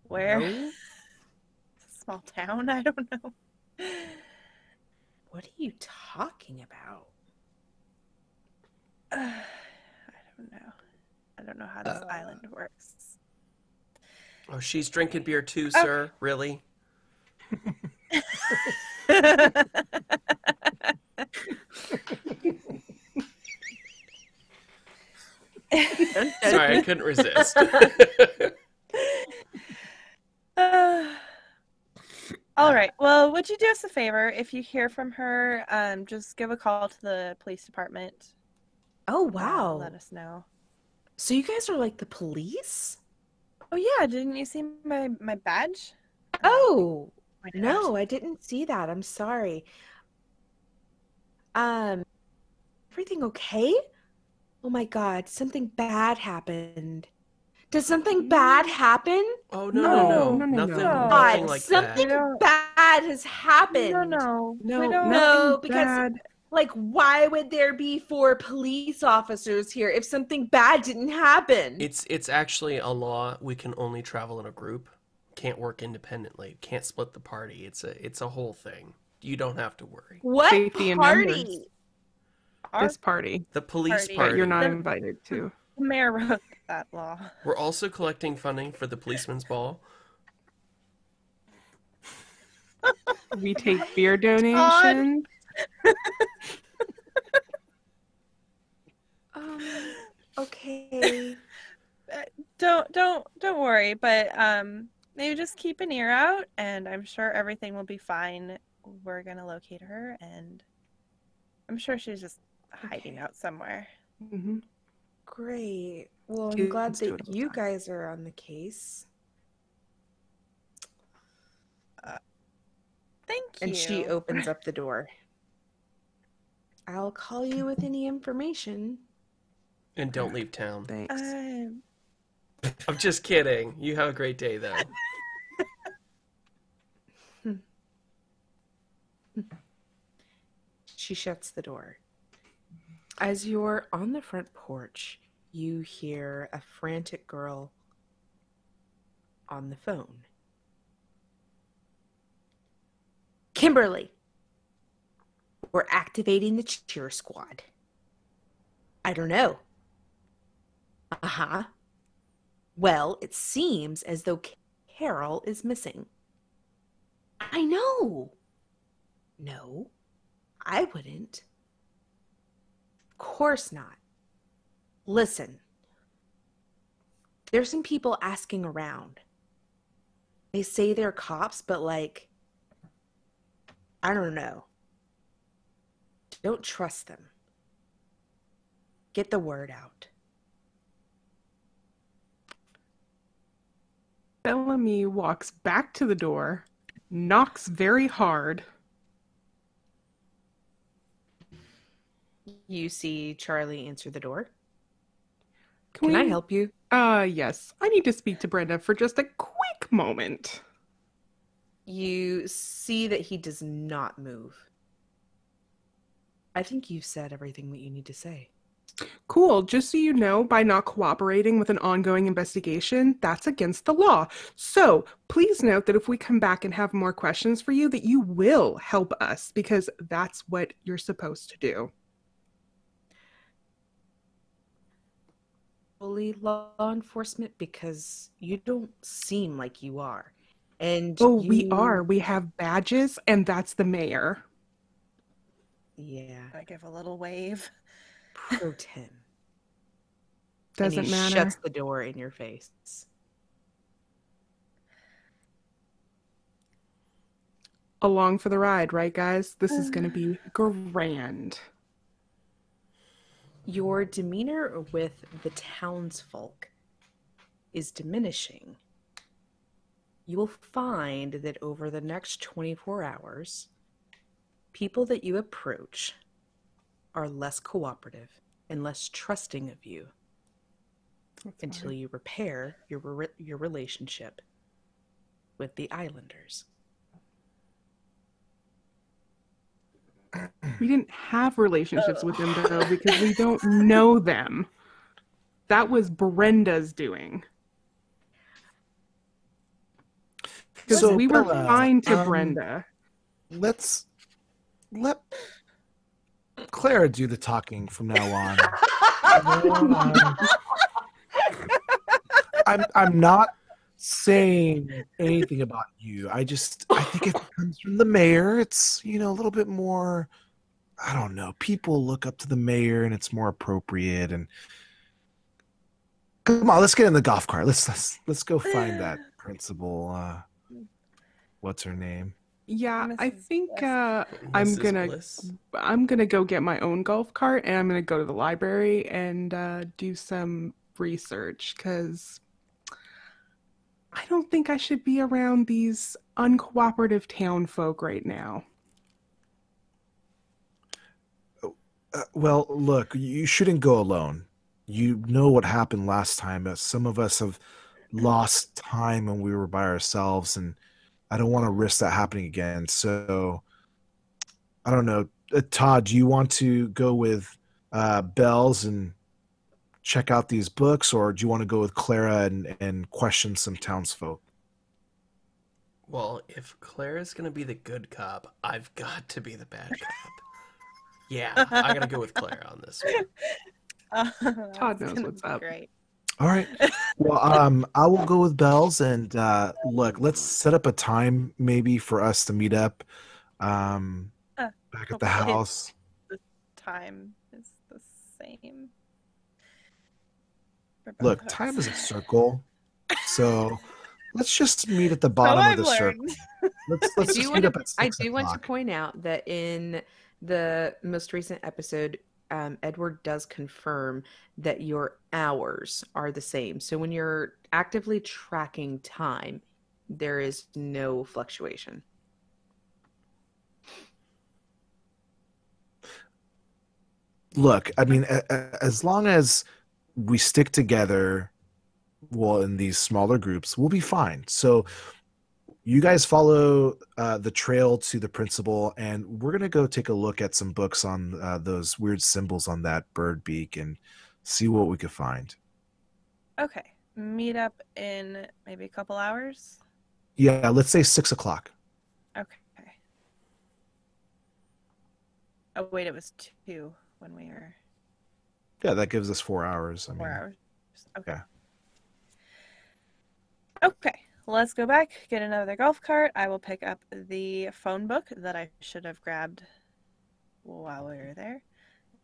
where? No. It's a small town. I don't know. What are you talking about? I don't know. I don't know how this island works. Oh, she's drinking beer too, sir. Really? Sorry, I couldn't resist. All right. Well, would you do us a favor? If you hear from her, just give a call to the police department. Oh, wow. Let us know. So you guys are like the police? Oh yeah, didn't you see my badge? Oh, My badge. no, I didn't see that. I'm sorry. Everything okay? Oh my God, something bad happened. Did something bad happen? Oh No, no, no, nothing, no. God, nothing like something that. bad has happened. No. No, we don't. No, nothing because bad. like, why would there be 4 police officers here if something bad didn't happen? It's actually a law. We can only travel in a group. Can't work independently. Can't split the party. It's a whole thing. You don't have to worry. What Safety in numbers. party? This party The police Party. that party. you're not The- invited to. The mayor wrote that law. We're also collecting funding for the policeman's ball. We take beer donations. Okay. Don't worry, but maybe just keep an ear out, and I'm sure everything will be fine. We're gonna locate her, and I'm sure she's just hiding out somewhere. Mm-hmm. Great. Well, I'm Kids glad do it that all the you time. guys are on the case. Thank you. And she opens up the door. I'll call you with any information. And don't leave town. Thanks. I'm just kidding. You have a great day, though. She shuts the door. As you're on the front porch, you hear a frantic girl on the phone. Kimberly, we're activating the cheer squad. I don't know. Uh-huh. Well, it seems as though Carol is missing. I know. No, I wouldn't. Of course not. Listen, there's some people asking around. They say they're cops, but like, I don't know. Don't trust them. Get the word out. Bellamy walks back to the door, knocks very hard. You see Charlie answer the door. Can Can I we- help you? Yes. I need to speak to Brenda for just a quick moment. You see that he does not move. I think you've said everything that you need to say. Cool. Just so you know, by not cooperating with an ongoing investigation, that's against the law. So please note that if we come back and have more questions for you, that you will help us because that's what you're supposed to do. Fully law enforcement, because you don't seem like you are. And Oh, we you- are. We have badges, and that's the mayor. Yeah, I give a little wave. pro tem. Doesn't and he matter. shuts the door in your face. Along for the ride, right, guys? This is going to be grand. Your demeanor with the townsfolk is diminishing. You will find that over the next 24 hours, people that you approach are less cooperative and less trusting of you until you repair your relationship with the islanders. We didn't have relationships with them, though, because we don't know them. That was Brenda's doing. Because So, we were Bella, fine to Brenda. Let Clara do the talking from now on. I'm not saying anything about you. I think it comes from the mayor. It's, a little bit more, I don't know. People look up to the mayor and it's more appropriate. And come on, let's get in the golf cart. Let's go find that principal. What's her name? Yeah, I Mrs. think Bliss. I'm Mrs. gonna Bliss. go get my own golf cart and I'm gonna go to the library and do some research because I don't think I should be around these uncooperative town folk right now. Well, look, you shouldn't go alone. You know what happened last time. Some of us have lost time when we were by ourselves, and I don't want to risk that happening again. So, I don't know. Todd, do you want to go with Bells and check out these books, or do you want to go with Clara and question some townsfolk? Well, if Clara's gonna be the good cop, I've got to be the bad cop. Yeah, I gotta go with Clara on this one. Todd That's knows gonna what's be up. Great. All right. Well, I will go with Bells, and look, let's set up a time maybe for us to meet up back at the Hopefully house. the time is the same. for both Look, of us. time is a circle, so let's just meet at the So bottom of I've the circle. learned. Let's just meet up at I 6 do want to o'clock. point out that in the most recent episode, Edward does confirm that your hours are the same. So when you're actively tracking time, there is no fluctuation. Look, I mean, as long as we stick together, well, in these smaller groups, we'll be fine. So you guys follow the trail to the principal, and we're gonna go take a look at some books on those weird symbols on that bird beak and see what we could find. Okay. Meet up in maybe a couple hours. Yeah, let's say 6 o'clock. Okay. Oh wait, it was 2 when we were Yeah, that gives us 4 hours. I 4 mean, hours. Okay. yeah. Okay. Let's go back, get another golf cart. I will pick up the phone book that I should have grabbed while we were there.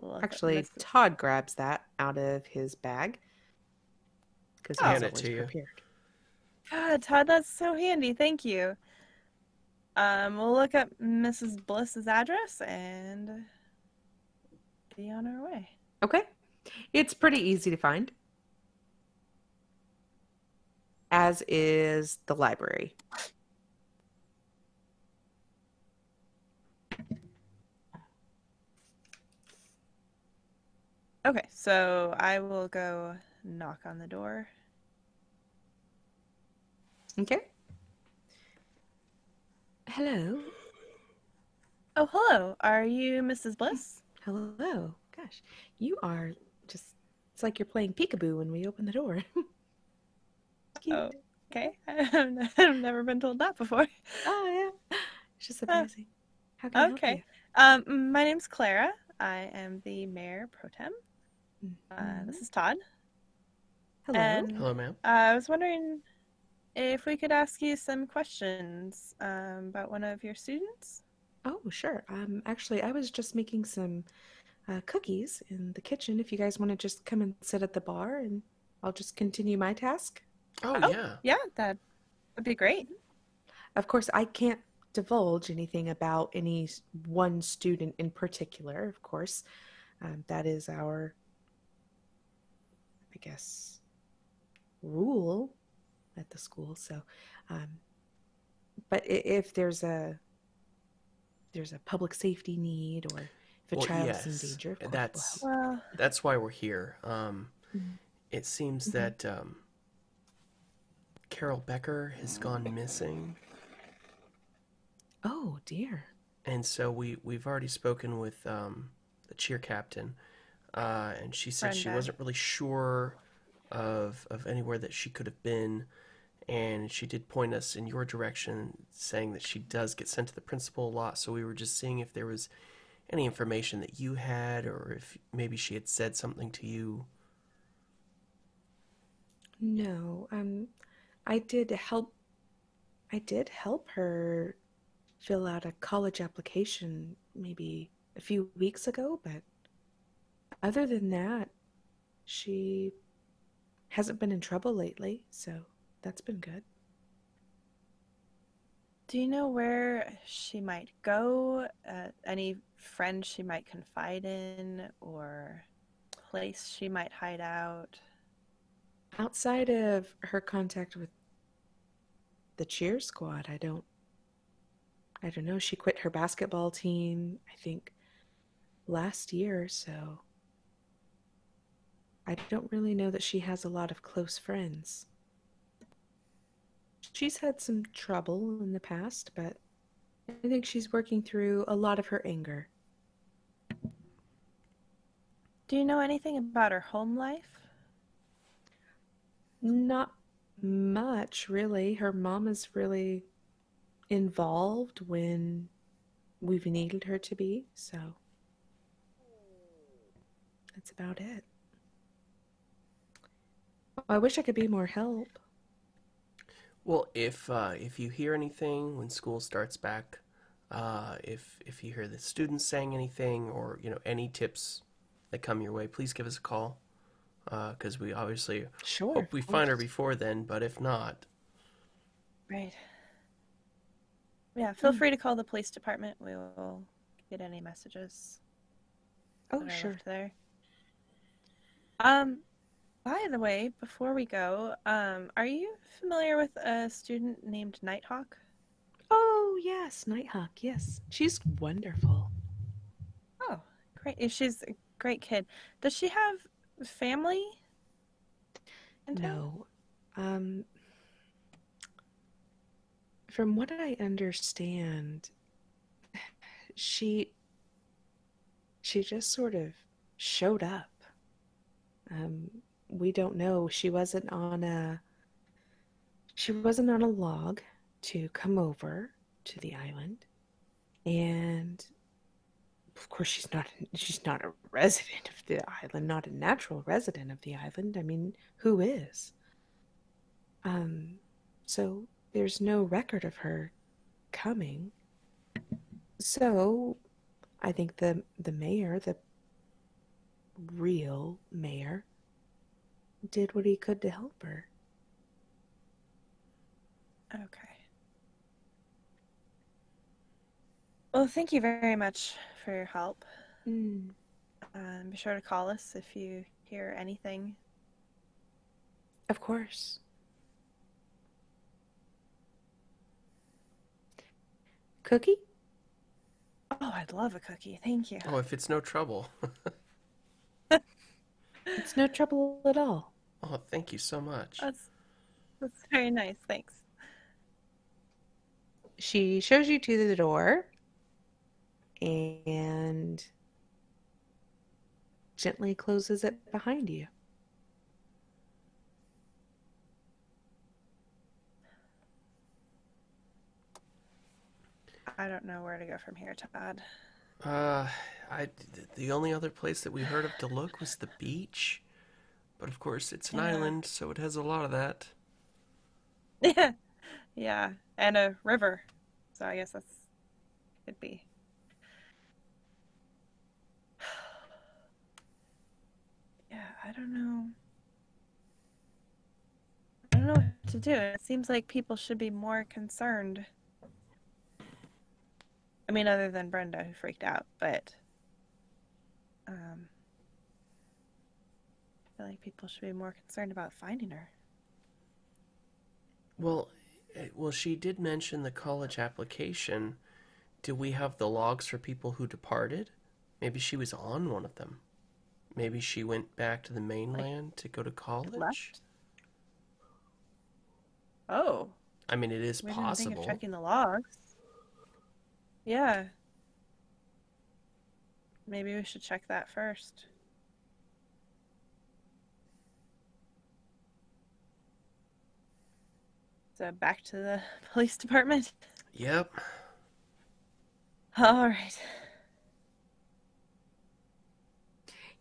Look at Actually, Mrs. Todd grabs that out of his bag because Hand he's it always to you. prepared. God, Todd, that's so handy. Thank you. We'll look up Mrs. Bliss's address and be on our way. Okay. It's pretty easy to find, as is the library. Okay, so I will go knock on the door. Okay. Hello. Oh, hello. Are you Mrs. Bliss? Hello. Gosh, you are just, it's like you're playing peekaboo when we open the door. Cute. Oh, okay. I've never been told that before. Oh, yeah. It's just surprising. How can I help Okay. My name's Clara. I am the mayor pro tem. you? This is Todd. Hello. And Hello, ma'am. I was wondering if we could ask you some questions about one of your students. Oh, sure. Actually, I was just making some cookies in the kitchen. If you guys want to just come and sit at the bar, and I'll just continue my task. Oh, Oh. yeah. Yeah, that would be great. Of course, I can't divulge anything about any one student in particular, of course. That is our, I guess, rule at the school. So, but if there's a public safety need, or if a Well, child is yes, in danger, of course that's- we'll help. Well, That's why we're here. Mhm. It seems Mhm. that Carol Becker has gone missing, Oh dear. and so we've already spoken with the cheer captain, and she said she Brenda. wasn't really sure of anywhere that she could have been, and she did point us in your direction, saying that she does get sent to the principal a lot. So we were just seeing if there was any information that you had, or if maybe she had said something to you. No, I did help. I did help her fill out a college application maybe a few weeks ago, but other than that, she hasn't been in trouble lately, so that's been good. do you know where she might go? Any friends she might confide in, or place she might hide out? Outside of her contact with the cheer squad. I don't know. She quit her basketball team, I think, last year, so I don't really know that she has a lot of close friends. She's had some trouble in the past, but I think she's working through a lot of her anger. Do you know anything about her home life? Not much, really. Her mom is really involved when we've needed her to be, so that's about it. I wish I could be more help. Well, if you hear anything when school starts back, if you hear the students saying anything, or any tips that come your way, please give us a call. Because we obviously hope we find her before then, but if not, right. Yeah, feel free to call the police department. We will get any messages. Oh, sure. There. By the way, before we go, are you familiar with a student named Nighthawk? Oh, yes, Nighthawk, yes. She's wonderful. Oh, great. She's a great kid. Does she have family in town? No. From what I understand, she just sort of showed up. We don't know. She wasn't on a log to come over to the island, and of course she's not a resident of the island, not a natural resident of the island. I mean, who is? So there's no record of her coming. So I think the mayor, the real mayor, did what he could to help her. Okay. Well, thank you very much for your help. Be sure to call us if you hear anything. Of course. Cookie? Oh, I'd love a cookie. Thank you. oh, if it's no trouble. It's no trouble at all. Oh, thank you so much. That's very nice. Thanks. She shows you to the door and gently closes it behind you. I don't know where to go from here, Todd. The only other place that we heard of to look was the beach, but of course it's an island, so it has a lot of that. Yeah, yeah, and a river. So I guess that's could be. Yeah, I don't know. I don't know what to do. It seems like people should be more concerned. I mean, other than Brenda, who freaked out, but I feel like people should be more concerned about finding her. Well, she did mention the college application. Do we have the logs for people who departed? Maybe she was on one of them. Maybe she went back to the mainland to go to college. Left? Oh. I mean, it is possible. Didn't think of checking the logs. Yeah. Maybe we should check that first. So back to the police department? Yep. All right.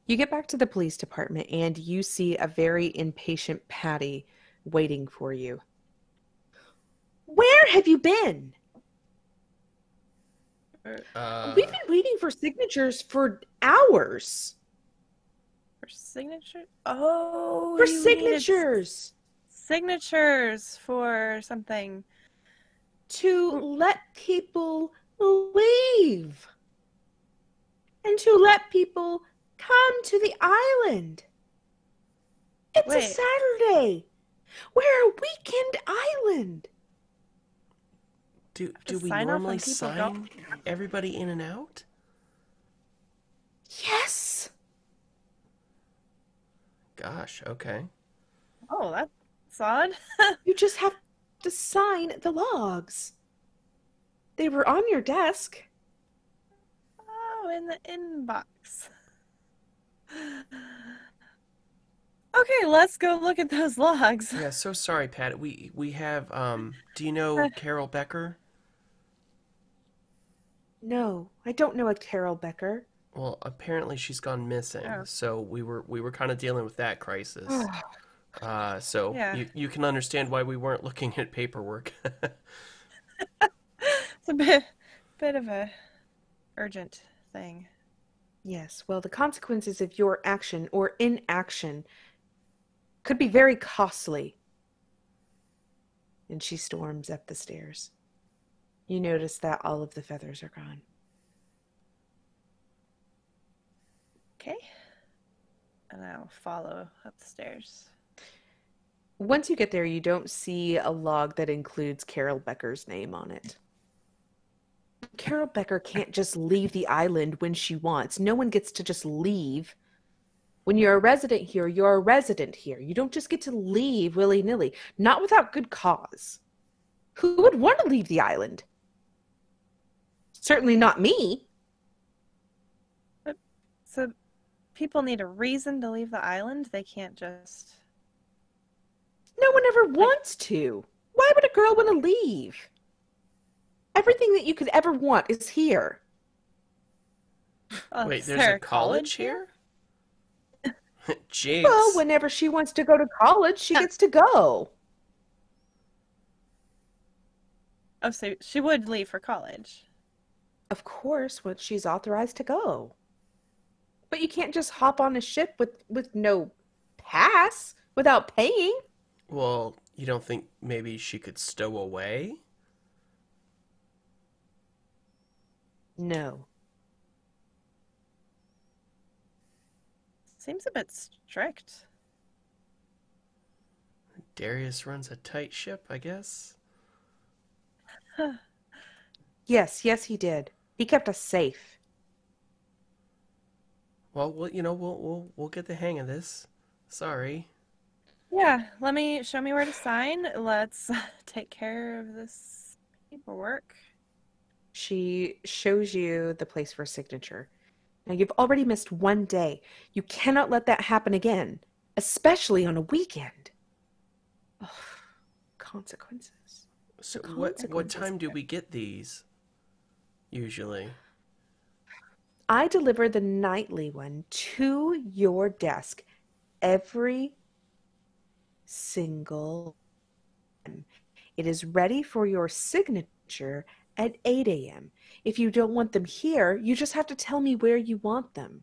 You get back to the police department and you see a very impatient Patty waiting for you. Where have you been? We've been waiting for signatures for hours. For signatures? Oh, For you needed signatures. signatures for something. To let people leave. And to let people come to the island. It's a Wait. Saturday. We're a weekend island. Do we sign off on normally people sign everybody in and out? Yes. Gosh, okay. Oh, that's odd. You just have to sign the logs. They were on your desk. Oh, in the inbox. Okay, let's go look at those logs. Yeah, so sorry, Pat. We have do you know Carol Becker? No, I don't know a Carol Becker. Well, apparently she's gone missing. Oh. So we were kind of dealing with that crisis. So Yeah. you can understand why we weren't looking at paperwork. It's a bit of a urgent thing. Yes, well, the consequences of your action or inaction could be very costly. And she storms up the stairs. You notice that all of the feathers are gone. Okay. And I'll follow up the stairs. Once you get there, you don't see a log that includes Carol Becker's name on it. Carol Becker can't just leave the island when she wants. No one gets to just leave. When you're a resident here, you're a resident here. You don't just get to leave willy-nilly, not without good cause. Who would want to leave the island? Certainly not me. So people need a reason to leave the island? They can't just... No one ever wants to. Why would a girl want to leave? Everything that you could ever want is here. Wait, is there's there a college here? Jeez. Well, whenever she wants to go to college, she gets to go. Oh, so she would leave for college. Of course, when she's authorized to go. But you can't just hop on a ship with no pass without paying. Well, you don't think maybe she could stow away? No. Seems a bit strict. Darius runs a tight ship, I guess. Yes, he did. He kept us safe. Well, we'll get the hang of this. Sorry. Yeah, show me where to sign. Let's take care of this paperwork. She shows you the place for a signature. Now, you've already missed one day. You cannot let that happen again, especially on a weekend. Ugh, consequences. So The what consequences time do there. we get these? Usually. I deliver the nightly one to your desk every single time. It is ready for your signature at 8 a.m. If you don't want them here, you just have to tell me where you want them.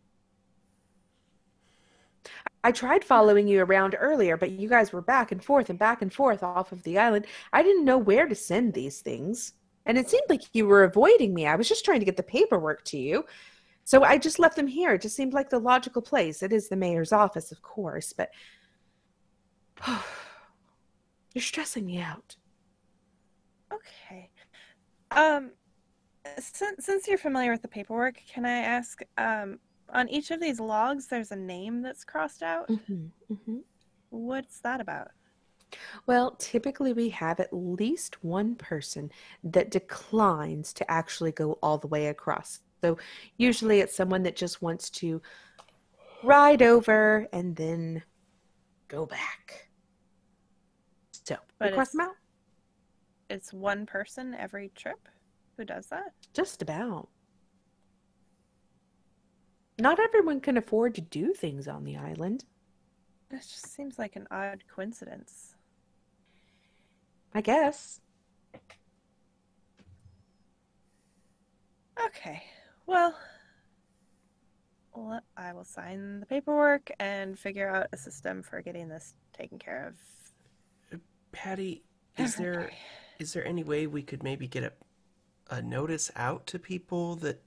I tried following you around earlier, but you guys were back and forth off of the island. I didn't know where to send these things. And it seemed like you were avoiding me. I was just trying to get the paperwork to you. So I just left them here. It just seemed like the logical place. It is the mayor's office, of course, but you're stressing me out. Okay. Since you're familiar with the paperwork, can I ask, on each of these logs, there's a name that's crossed out? What's that about? Well, typically we have at least one person that declines to actually go all the way across. So usually it's someone that just wants to ride over and then go back. So, we But cross them out? It's one person every trip who does that? Just about. Not everyone can afford to do things on the island. It just seems like an odd coincidence. I guess. Okay. Well, I will sign the paperwork and figure out a system for getting this taken care of. Patty, is there any way we could maybe get a notice out to people that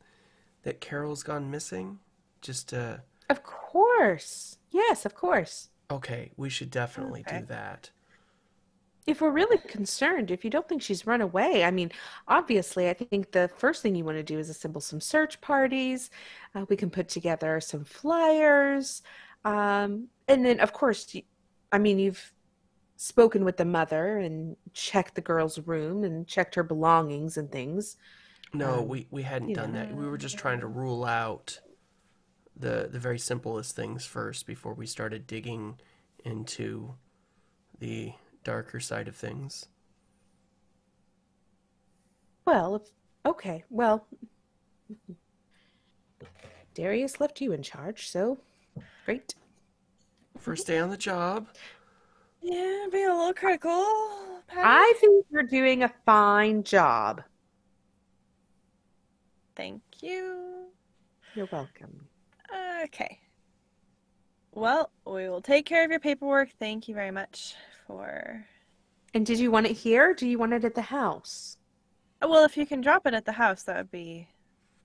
Carol's gone missing? Just Of course. Yes, of course. okay, we should definitely do that. if we're really concerned, if you don't think she's run away, I mean, obviously, I think the first thing you want to do is assemble some search parties. We can put together some flyers. And then, of course, I mean, you've spoken with the mother and checked the girl's room and checked her belongings and things. No, Um, we hadn't you done know. that. We were just trying to rule out the very simplest things first before we started digging into the darker side of things. Well, okay, well, Darius left you in charge, so great. First day on the job. Yeah, being a little critical, Patty. I think you're doing a fine job. Thank you. You're welcome. Okay. Well, we will take care of your paperwork. Thank you very much for... And did you want it here? Or do you want it at the house? Well, if you can drop it at the house, that would be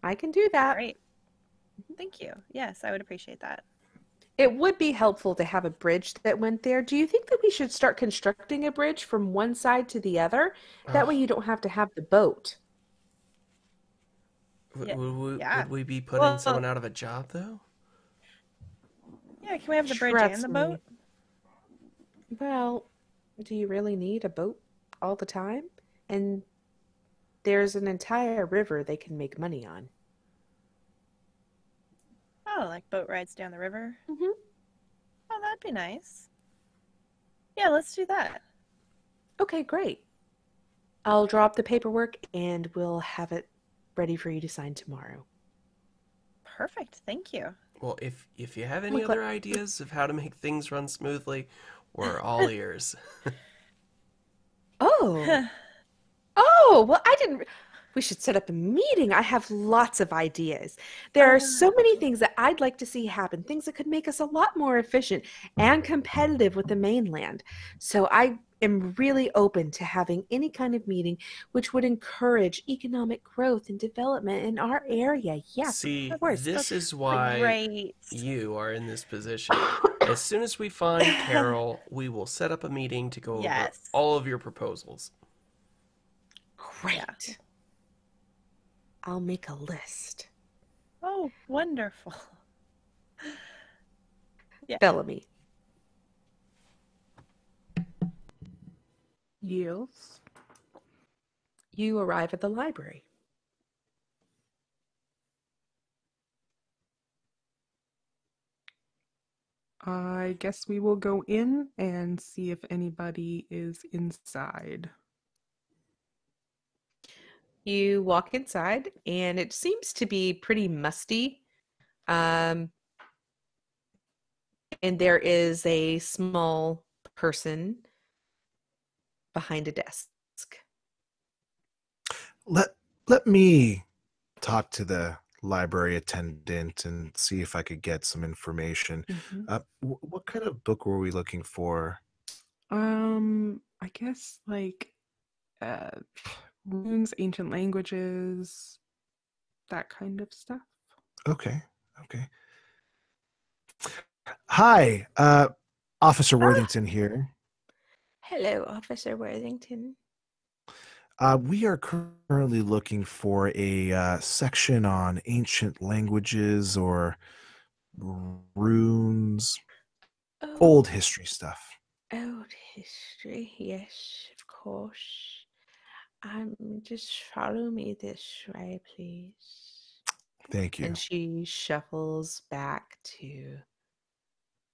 I can do that. great. Thank you. Yes, I would appreciate that. It would be helpful to have a bridge that went there. Do you think that we should start constructing a bridge from one side to the other? That way you don't have to have the boat. Yeah. Would we be putting someone out of a job, though? Yeah, can we have the bridge Trust and the me. boat? Well, do you really need a boat all the time? And there's an entire river they can make money on. Oh, like boat rides down the river? Mm-hmm. Oh, that'd be nice. Yeah, let's do that. Okay, great. I'll draw up the paperwork and we'll have it ready for you to sign tomorrow. Perfect. Thank you. Well, if you have any other ideas of how to make things run smoothly, we're all ears. Oh. Oh, well, I didn't. We should set up a meeting. I have lots of ideas. There are so many things that I'd like to see happen, things that could make us a lot more efficient and competitive with the mainland. So I am really open to having any kind of meeting which would encourage economic growth and development in our area. Yes, See, of course. this is why Great. you are in this position. As soon as we find Carol, we will set up a meeting to go over Yes. all of your proposals. Great. I'll make a list. Oh, wonderful. Yeah. Bellamy. Yes. You arrive at the library. I guess we will go in and see if anybody is inside. You walk inside, and it seems to be pretty musty. And there is a small person behind a desk. Let me talk to the library attendant and see if I could get some information. What kind of book were we looking for? I guess like runes, ancient languages, that kind of stuff. Okay. Hi, Officer Worthington here. Hello, Officer Worthington. We are currently looking for a section on ancient languages or runes, old history stuff. Old history, yes, of course. Just follow me this way, please. Thank you. And she shuffles back to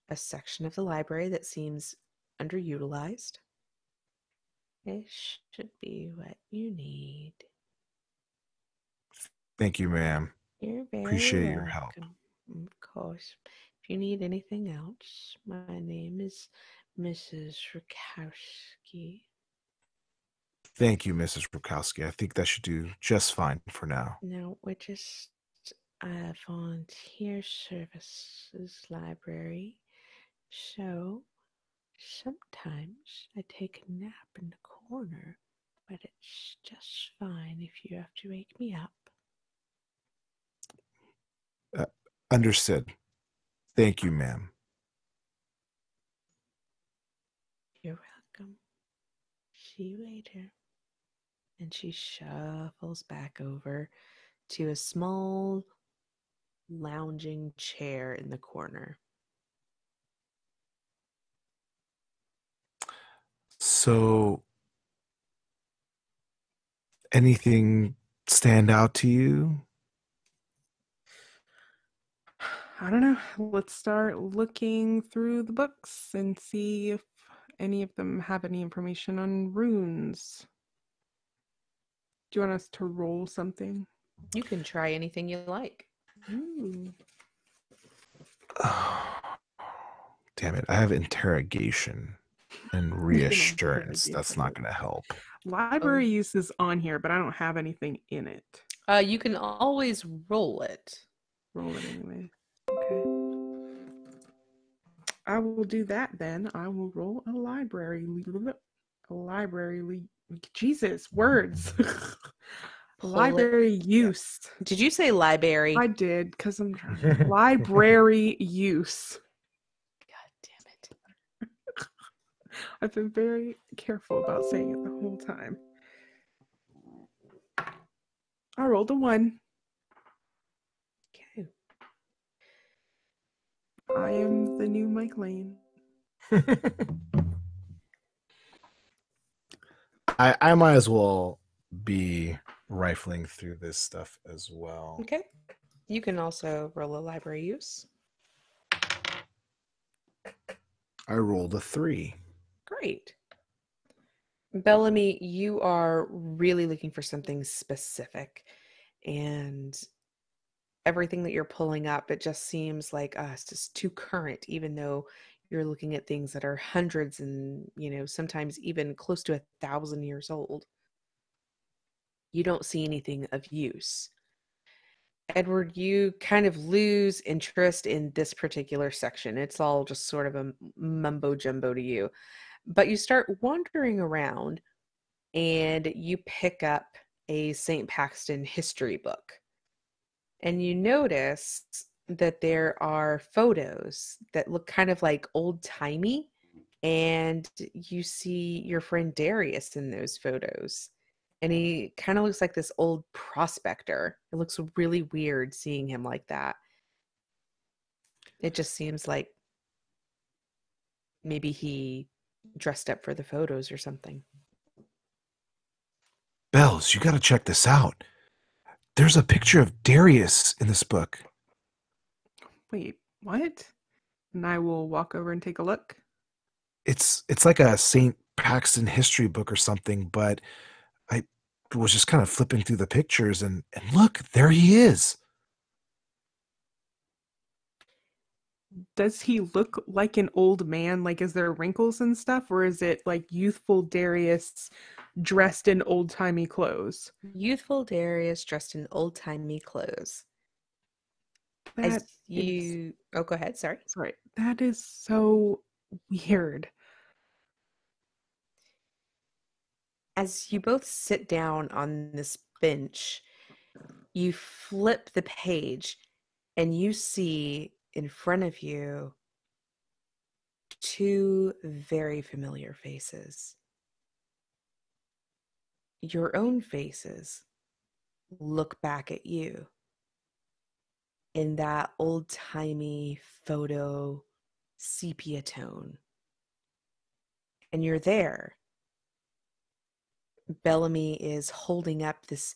a section of the library that seems underutilized. This should be what you need. Thank you, ma'am. You're very Appreciate your help. welcome. Of course. If you need anything else, my name is Mrs. Rakowski. Thank you, Mrs. Rukowski. I think that should do just fine for now. Now, we're just a volunteer services library, so sometimes I take a nap in the corner, but it's just fine if you have to wake me up. Understood. Thank you, ma'am. You're welcome. to you later. And she shuffles back over to a small lounging chair in the corner. So, anything stand out to you? I don't know. Let's start looking through the books and see if any of them have any information on runes. Do you want us to roll something? You can try anything you like. Ooh. Damn it. I have interrogation and reassurance. That's not going to help. Library use is on here, but I don't have anything in it. You can always roll it. Roll it anyway. Okay. I will do that then. I will roll a library. Jesus, words. Library use. Did you say library? I did, because I'm trying. Library use. God damn it. I've been very careful about saying it the whole time. I rolled a 1. Okay. I am the new Mike Lane. I might as well be rifling through this stuff as well. Okay. You can also roll a library use. I rolled a 3. Great. Bellamy, you are really looking for something specific, and everything that you're pulling up, it just seems like it's just too current, even though you're looking at things that are hundreds and, sometimes even close to 1,000 years old. You don't see anything of use. Edward, you kind of lose interest in this particular section. It's all just sort of a mumbo jumbo to you. But you start wandering around and you pick up a St. Paxton history book. And you notice that there are photos that look kind of like old-timey. And you see your friend Darius in those photos. And he kind of looks like this old prospector. It looks really weird seeing him like that. It just seems like maybe he dressed up for the photos or something. Bells, you got to check this out. There's a picture of Darius in this book. Wait, what? And I will walk over and take a look. It's like a St. Paxton history book or something, but I was just kind of flipping through the pictures and look, there he is. Does he look like an old man? Like, is there wrinkles and stuff? Or is it like youthful Darius dressed in old-timey clothes? Youthful Darius dressed in old-timey clothes. Oh, go ahead. Sorry. That is so weird. As you both sit down on this bench, you flip the page and you see in front of you 2 very familiar faces. Your own faces look back at you in that old-timey photo sepia tone. And you're there. Bellamy is holding up this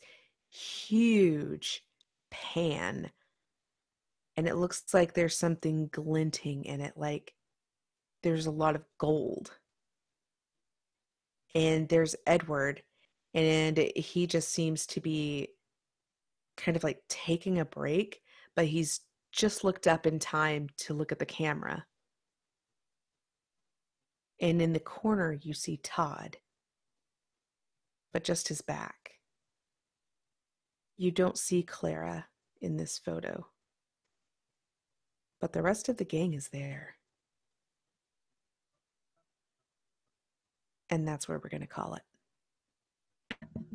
huge pan, and it looks like there's something glinting in it, like there's a lot of gold. And there's Edward, and he just seems to be kind of like taking a break, but he's just looked up in time to look at the camera. And in the corner, you see Todd, but just his back. You don't see Clara in this photo, but the rest of the gang is there. And that's where we're going to call it.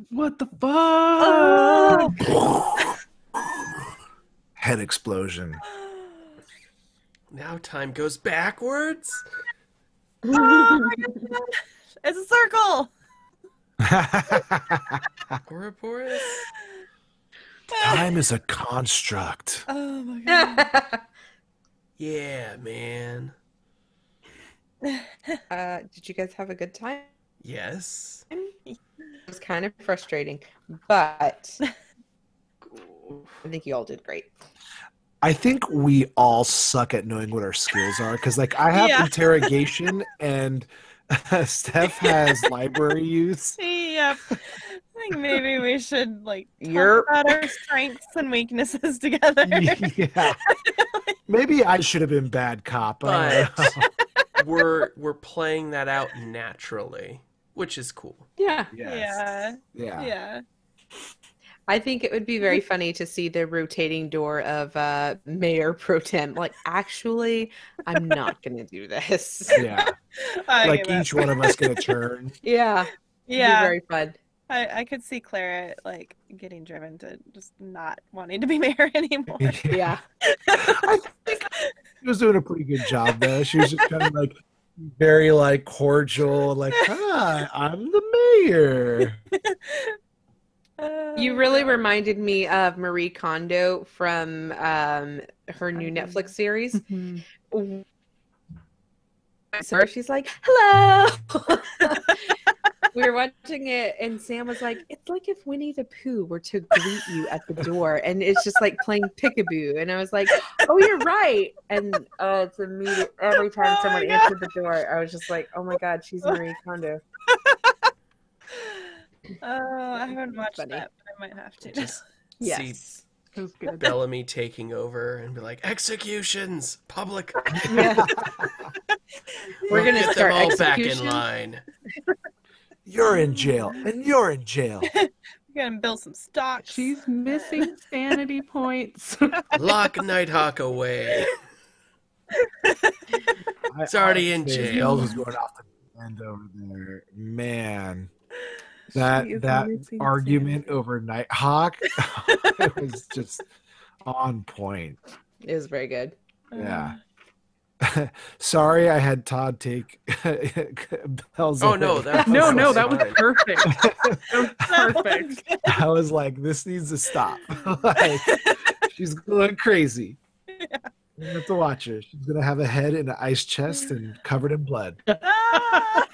What the fuck? Head explosion. Now time goes backwards. It's a circle. Ouroboros? Time is a construct. Oh my god. Yeah, man. Did you guys have a good time? Yes. It was kind of frustrating, but I think you all did great. I think we all suck at knowing what our skills are because, like, I have Yeah. interrogation and Steph has library use. Yep. I think maybe we should like talk You're- about our strengths and weaknesses together. Yeah. Maybe I should have been bad cop. I don't But know. we're playing that out naturally, which is cool. Yeah. Yeah. Yeah. Yeah. I think it would be very funny to see the rotating door of Mayor Pro Tem. Like, actually, I'm not going to do this. Yeah. I Like give up. each one of us get a turn. Yeah. It'd be Yeah. very fun. I could see Clara like getting driven to just not wanting to be mayor anymore. Yeah. I think she was doing a pretty good job though. She was just kind of like very like cordial, like, hi, I'm the mayor. You really reminded me of Marie Kondo from her new Netflix series. Mhm. So she's like, hello. We were watching it, and Sam was like, it's like if Winnie the Pooh were to greet you at the door, and it's just like playing peekaboo. And I was like, oh, you're right. And it's immediate. Every time Oh someone my answered the door, I was just like, oh my God, she's Marie Kondo. Oh, I haven't watched Funny. that, but I might have to. Just Yes. It was good. Bellamy taking over and be like, executions, public. Yeah. We're going to Get start them all back in execution. line. You're in jail, and you're in jail. We're gonna build some stocks. She's missing sanity points. Lock Nighthawk away. It's already in His jail. bells was going off the end over there. Man. She is That missing argument sanity. over Nighthawk it was just on point. It was very good. Yeah. Sorry, I had Todd take bells. Oh, no, away. that No, was that was fine. perfect. That was perfect. I was like, this needs to stop. Like, she's going crazy. You have to watch her. She's gonna have a head in an ice chest and covered in blood. Ah!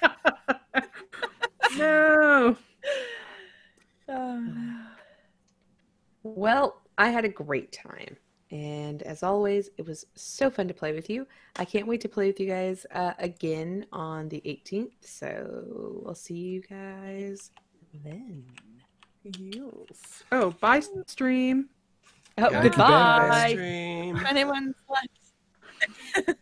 No. Oh, no. Well, I had a great time. And as always, it was so fun to play with you. I can't wait to play with you guys again on the 18th. So we'll see you guys then. Yes. Oh, bye, stream. Oh, Gotta keep goodbye. stream. If anyone's left.